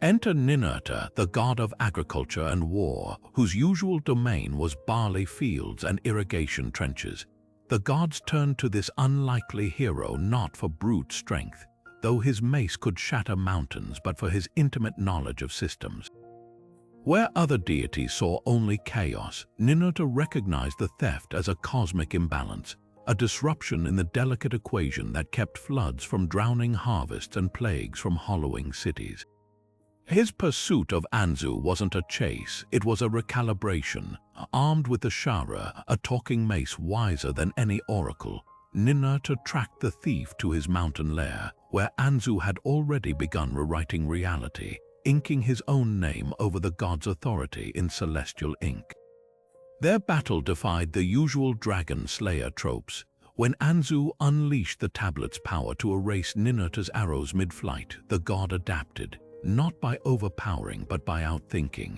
Enter Ninurta, the god of agriculture and war, whose usual domain was barley fields and irrigation trenches. The gods turned to this unlikely hero not for brute strength, though his mace could shatter mountains, but for his intimate knowledge of systems. Where other deities saw only chaos, Ninurta recognized the theft as a cosmic imbalance, a disruption in the delicate equation that kept floods from drowning harvests and plagues from hollowing cities. His pursuit of Anzu wasn't a chase, it was a recalibration. Armed with the Shara, a talking mace wiser than any oracle, Ninurta tracked the thief to his mountain lair, where Anzu had already begun rewriting reality, inking his own name over the god's authority in celestial ink. Their battle defied the usual dragon slayer tropes. When Anzu unleashed the tablet's power to erase Ninurta's arrows mid-flight, the god adapted, not by overpowering but by outthinking.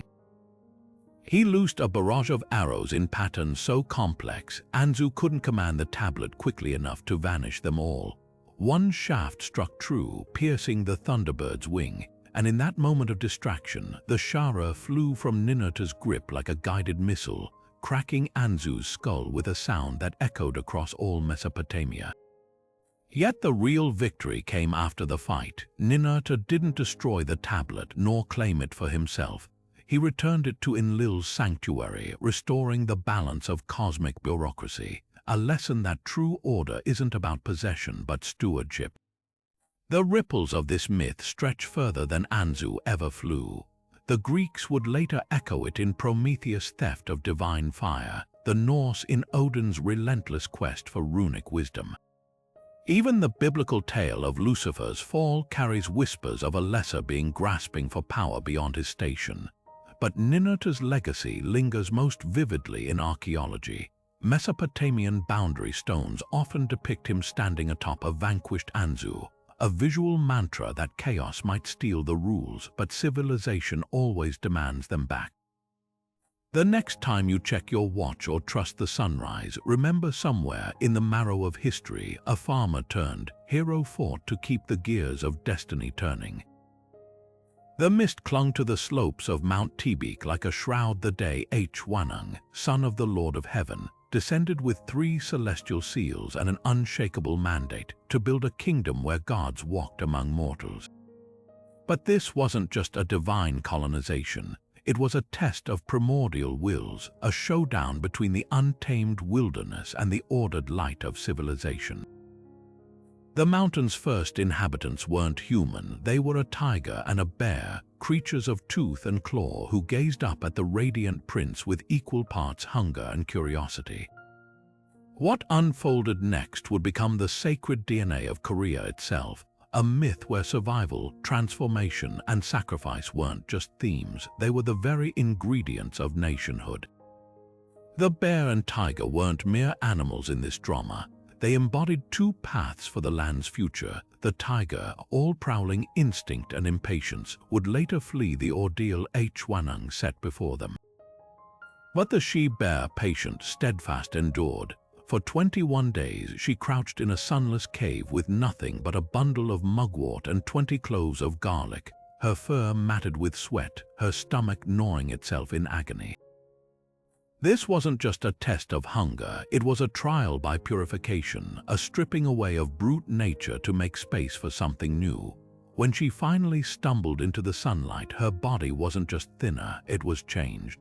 He loosed a barrage of arrows in patterns so complex, Anzu couldn't command the tablet quickly enough to vanish them all. One shaft struck true, piercing the thunderbird's wing, and in that moment of distraction, the Shara flew from Ninurta's grip like a guided missile, cracking Anzu's skull with a sound that echoed across all Mesopotamia. Yet the real victory came after the fight. Ninurta didn't destroy the tablet nor claim it for himself. He returned it to Enlil's sanctuary, restoring the balance of cosmic bureaucracy, a lesson that true order isn't about possession but stewardship. The ripples of this myth stretch further than Anzu ever flew. The Greeks would later echo it in Prometheus' theft of divine fire, the Norse in Odin's relentless quest for runic wisdom. Even the biblical tale of Lucifer's fall carries whispers of a lesser being grasping for power beyond his station. but Ninurta's legacy lingers most vividly in archaeology. Mesopotamian boundary stones often depict him standing atop a vanquished Anzu, a visual mantra that chaos might steal the rules, but civilization always demands them back. The next time you check your watch or trust the sunrise, remember somewhere in the marrow of history, a farmer turned hero fought to keep the gears of destiny turning. The mist clung to the slopes of Mount Tebek like a shroud the day Wanang, son of the Lord of Heaven, descended with 3 celestial seals and an unshakable mandate to build a kingdom where gods walked among mortals. But this wasn't just a divine colonization. It was a test of primordial wills, a showdown between the untamed wilderness and the ordered light of civilization. The mountain's first inhabitants weren't human. They were a tiger and a bear, creatures of tooth and claw who gazed up at the radiant prince with equal parts hunger and curiosity. What unfolded next would become the sacred DNA of Korea itself, a myth where survival, transformation, and sacrifice weren't just themes, they were the very ingredients of nationhood. The bear and tiger weren't mere animals in this drama. They embodied 2 paths for the land's future. The tiger, all prowling instinct and impatience, would later flee the ordeal Wanang set before them. But the she-bear, patient, steadfast, endured. For 21 days she crouched in a sunless cave with nothing but a bundle of mugwort and 20 cloves of garlic, her fur matted with sweat, her stomach gnawing itself in agony. This wasn't just a test of hunger, it was a trial by purification, a stripping away of brute nature to make space for something new. When she finally stumbled into the sunlight, her body wasn't just thinner, it was changed.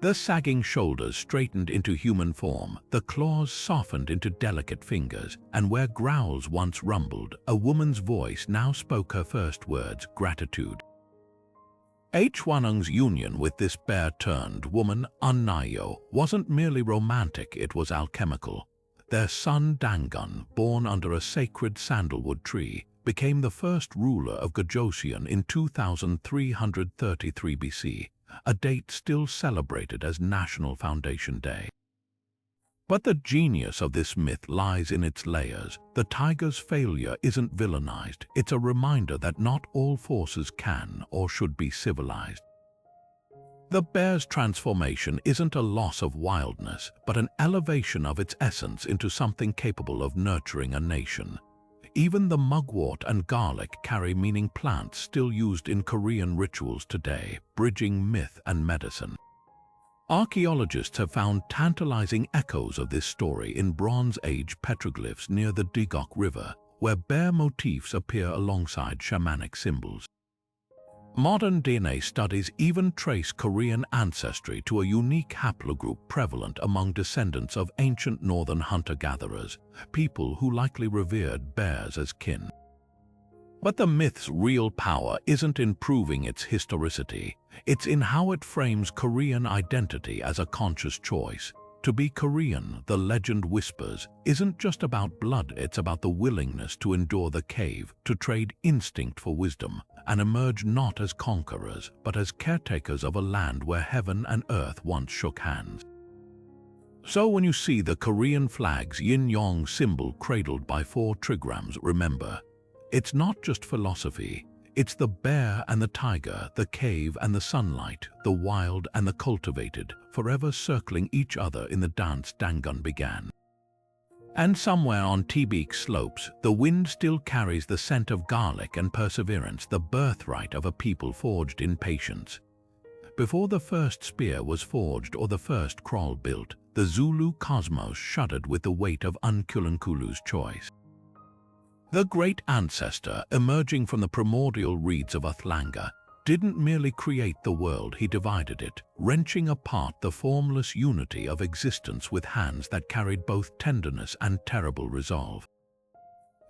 The sagging shoulders straightened into human form, the claws softened into delicate fingers, and where growls once rumbled, a woman's voice now spoke her first words, gratitude. Wanang's union with this bear-turned woman, Unnayo, wasn't merely romantic, it was alchemical. Their son Dangun, born under a sacred sandalwood tree, became the first ruler of Gojosian in 2333 BC, a date still celebrated as National Foundation Day. But the genius of this myth lies in its layers. The tiger's failure isn't villainized, it's a reminder that not all forces can or should be civilized. The bear's transformation isn't a loss of wildness, but an elevation of its essence into something capable of nurturing a nation. Even the mugwort and garlic carry meaning, plants still used in Korean rituals today, bridging myth and medicine. Archaeologists have found tantalizing echoes of this story in Bronze Age petroglyphs near the Digok River, where bear motifs appear alongside shamanic symbols. Modern DNA studies even trace Korean ancestry to a unique haplogroup prevalent among descendants of ancient northern hunter-gatherers, people who likely revered bears as kin. But the myth's real power isn't in proving its historicity, it's in how it frames Korean identity as a conscious choice. To be Korean, the legend whispers, isn't just about blood, it's about the willingness to endure the cave, to trade instinct for wisdom, and emerge not as conquerors, but as caretakers of a land where heaven and earth once shook hands. So when you see the Korean flag's yin-yang symbol cradled by 4 trigrams, remember, it's not just philosophy, it's the bear and the tiger, the cave and the sunlight, the wild and the cultivated, forever circling each other in the dance Dangun began. And somewhere on Tebek's slopes, the wind still carries the scent of garlic and perseverance, the birthright of a people forged in patience. Before the first spear was forged or the first kraal built, the Zulu cosmos shuddered with the weight of Unkulunkulu's choice. The great ancestor, emerging from the primordial reeds of Athlanga, didn't merely create the world, he divided it, wrenching apart the formless unity of existence with hands that carried both tenderness and terrible resolve.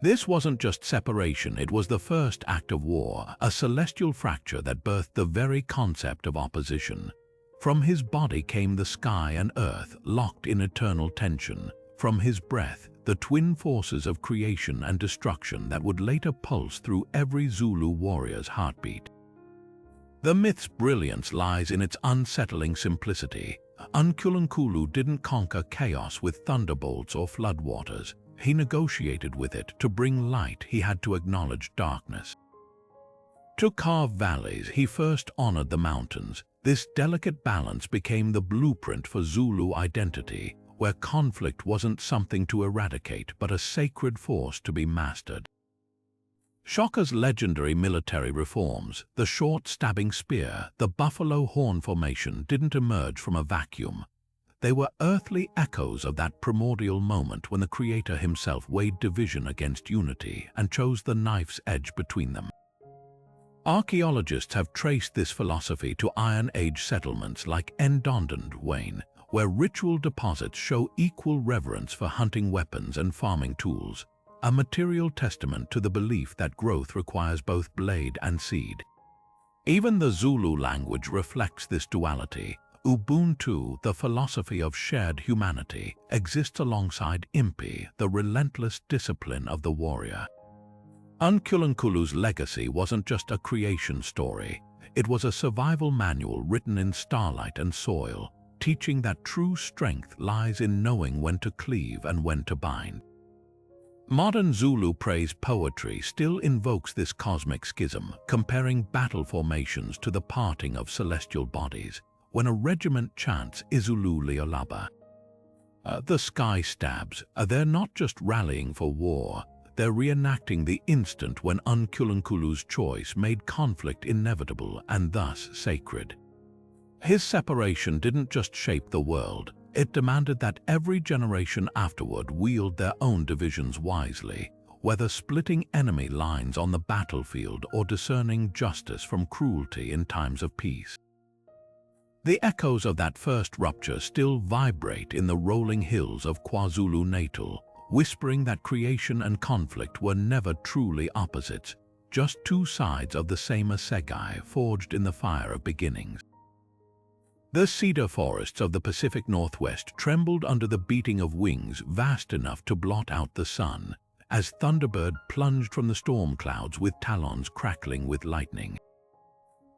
This wasn't just separation, it was the first act of war, a celestial fracture that birthed the very concept of opposition. From his body came the sky and earth, locked in eternal tension. From his breath, the twin forces of creation and destruction that would later pulse through every Zulu warrior's heartbeat. The myth's brilliance lies in its unsettling simplicity. Uncullunkulu didn't conquer chaos with thunderbolts or floodwaters. He negotiated with it. To bring light, he had to acknowledge darkness. To carve valleys, he first honored the mountains. This delicate balance became the blueprint for Zulu identity, where conflict wasn't something to eradicate but a sacred force to be mastered. Shoka's legendary military reforms, the short stabbing spear, the buffalo horn formation, didn't emerge from a vacuum. They were earthly echoes of that primordial moment when the Creator himself weighed division against unity and chose the knife's edge between them. Archaeologists have traced this philosophy to Iron Age settlements like Ndondondweyne, where ritual deposits show equal reverence for hunting weapons and farming tools, a material testament to the belief that growth requires both blade and seed. Even the Zulu language reflects this duality. Ubuntu, the philosophy of shared humanity, exists alongside Impi, the relentless discipline of the warrior. Uncullunkulu's legacy wasn't just a creation story. It was a survival manual written in starlight and soil, teaching that true strength lies in knowing when to cleave and when to bind. Modern Zulu praise poetry still invokes this cosmic schism, comparing battle formations to the parting of celestial bodies. When a regiment chants Izulu Liolaba, the sky stabs, they're not just rallying for war, they're reenacting the instant when Uncullunkulu's choice made conflict inevitable and thus sacred. His separation didn't just shape the world, it demanded that every generation afterward wield their own divisions wisely, whether splitting enemy lines on the battlefield or discerning justice from cruelty in times of peace. The echoes of that first rupture still vibrate in the rolling hills of KwaZulu-Natal, whispering that creation and conflict were never truly opposites, just two sides of the same assegai forged in the fire of beginnings. The cedar forests of the Pacific Northwest trembled under the beating of wings vast enough to blot out the sun, as Thunderbird plunged from the storm clouds with talons crackling with lightning.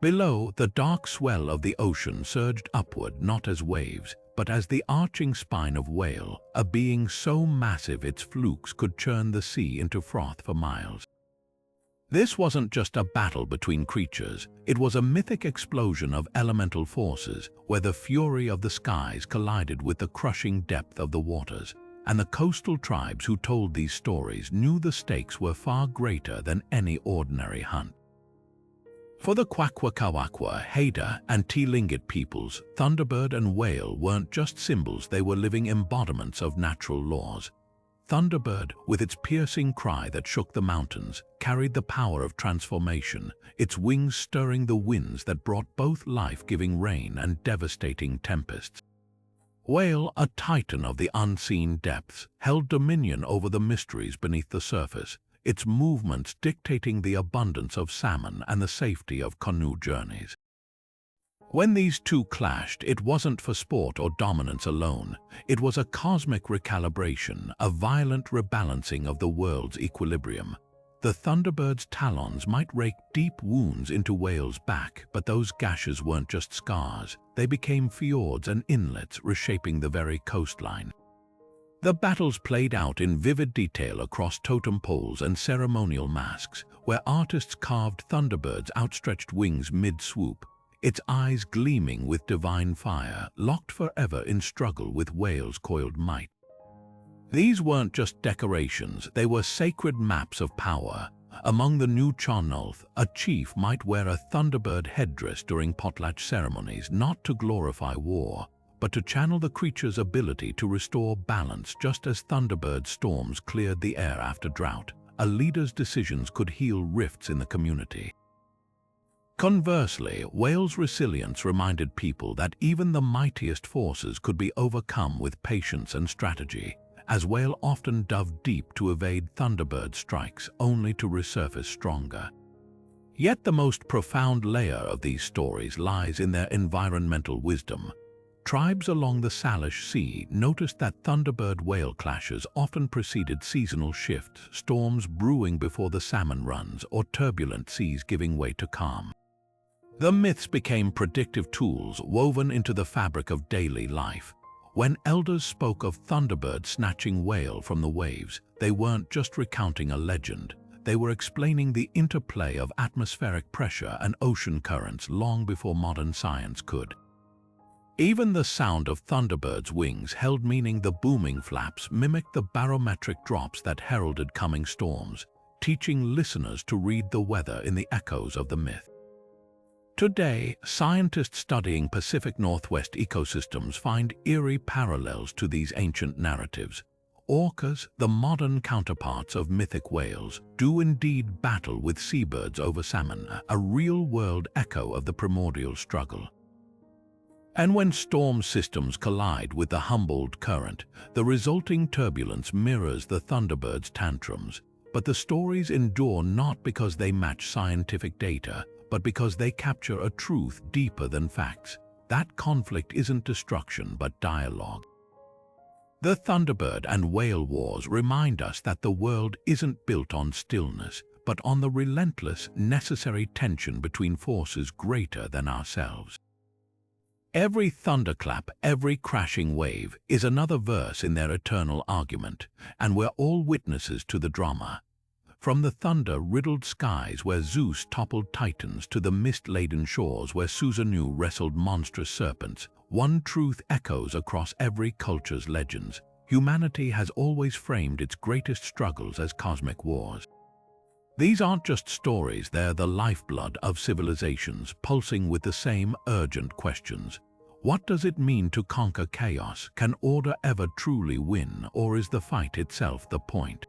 Below, the dark swell of the ocean surged upward not as waves, but as the arching spine of whale, a being so massive its flukes could churn the sea into froth for miles. This wasn't just a battle between creatures, it was a mythic explosion of elemental forces where the fury of the skies collided with the crushing depth of the waters, and the coastal tribes who told these stories knew the stakes were far greater than any ordinary hunt. For the Kwakwaka'wakwa, Haida, and Tlingit peoples, Thunderbird and whale weren't just symbols, they were living embodiments of natural laws. Thunderbird, with its piercing cry that shook the mountains, carried the power of transformation, its wings stirring the winds that brought both life-giving rain and devastating tempests. Whale, a titan of the unseen depths, held dominion over the mysteries beneath the surface, its movements dictating the abundance of salmon and the safety of canoe journeys. When these two clashed, it wasn't for sport or dominance alone. It was a cosmic recalibration, a violent rebalancing of the world's equilibrium. The Thunderbird's talons might rake deep wounds into whale's back, but those gashes weren't just scars. They became fjords and inlets, reshaping the very coastline. The battles played out in vivid detail across totem poles and ceremonial masks, where artists carved Thunderbird's outstretched wings mid-swoop, its eyes gleaming with divine fire, locked forever in struggle with whale's coiled might. These weren't just decorations, they were sacred maps of power. Among the new Chonolth, a chief might wear a Thunderbird headdress during potlatch ceremonies, not to glorify war, but to channel the creature's ability to restore balance. Just as Thunderbird storms cleared the air after drought, a leader's decisions could heal rifts in the community. Conversely, whale's resilience reminded people that even the mightiest forces could be overcome with patience and strategy, as whale often dove deep to evade Thunderbird strikes only to resurface stronger. Yet the most profound layer of these stories lies in their environmental wisdom. Tribes along the Salish Sea noticed that Thunderbird-whale clashes often preceded seasonal shifts, storms brewing before the salmon runs, or turbulent seas giving way to calm. The myths became predictive tools woven into the fabric of daily life. When elders spoke of thunderbirds snatching whale from the waves, they weren't just recounting a legend. They were explaining the interplay of atmospheric pressure and ocean currents long before modern science could. Even the sound of thunderbirds' wings held meaning. The booming flaps mimicked the barometric drops that heralded coming storms, teaching listeners to read the weather in the echoes of the myth. Today, scientists studying Pacific Northwest ecosystems find eerie parallels to these ancient narratives. Orcas, the modern counterparts of mythic whales, do indeed battle with seabirds over salmon, a real-world echo of the primordial struggle. And when storm systems collide with the Humboldt current, the resulting turbulence mirrors the thunderbird's tantrums. But the stories endure not because they match scientific data, but because they capture a truth deeper than facts. That conflict isn't destruction, but dialogue. The Thunderbird and Whale Wars remind us that the world isn't built on stillness, but on the relentless, necessary tension between forces greater than ourselves. Every thunderclap, every crashing wave is another verse in their eternal argument, and we're all witnesses to the drama. From the thunder-riddled skies where Zeus toppled titans to the mist-laden shores where Susanu wrestled monstrous serpents, one truth echoes across every culture's legends. Humanity has always framed its greatest struggles as cosmic wars. These aren't just stories, they're the lifeblood of civilizations, pulsing with the same urgent questions. What does it mean to conquer chaos? Can order ever truly win, or is the fight itself the point?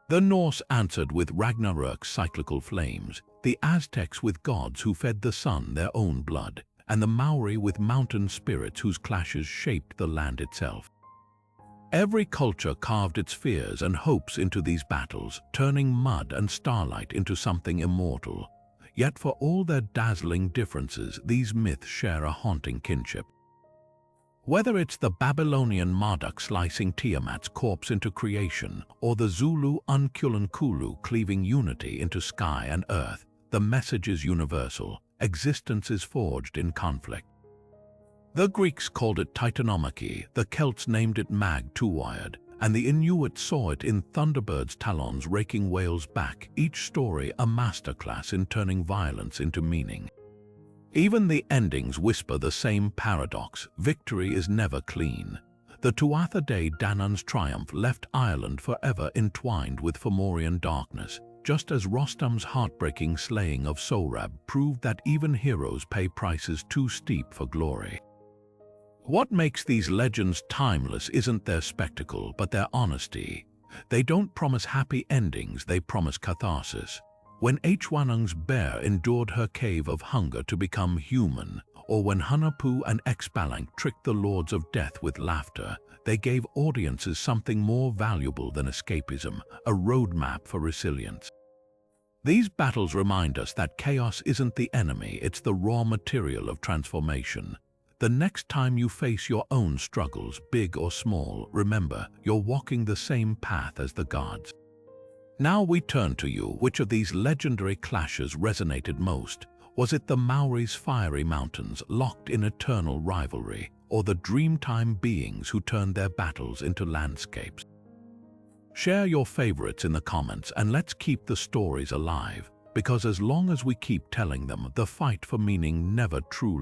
The Norse answered with Ragnarök's cyclical flames, the Aztecs with gods who fed the sun their own blood, and the Māori with mountain spirits whose clashes shaped the land itself. Every culture carved its fears and hopes into these battles, turning mud and starlight into something immortal. Yet for all their dazzling differences, these myths share a haunting kinship. Whether it's the Babylonian Marduk slicing Tiamat's corpse into creation, or the Zulu Unkulunkulu cleaving unity into sky and earth, the message is universal. Existence is forged in conflict. The Greeks called it Titanomachy, the Celts named it Mag Two-Wired, and the Inuit saw it in thunderbirds' talons raking whales' back, each story a masterclass in turning violence into meaning. Even the endings whisper the same paradox: victory is never clean. The Tuatha De Danan's triumph left Ireland forever entwined with Fomorian darkness, just as Rostam's heartbreaking slaying of Sohrab proved that even heroes pay prices too steep for glory. What makes these legends timeless isn't their spectacle, but their honesty. They don't promise happy endings, they promise catharsis. When Hwanung's bear endured her cave of hunger to become human, or when Hunahpu and Exbalank tricked the lords of death with laughter, they gave audiences something more valuable than escapism, a roadmap for resilience. These battles remind us that chaos isn't the enemy, it's the raw material of transformation. The next time you face your own struggles, big or small, remember, you're walking the same path as the gods. Now we turn to you. Which of these legendary clashes resonated most? Was it the Maori's fiery mountains locked in eternal rivalry, or the dreamtime beings who turned their battles into landscapes? Share your favorites in the comments and let's keep the stories alive, because as long as we keep telling them, the fight for meaning never truly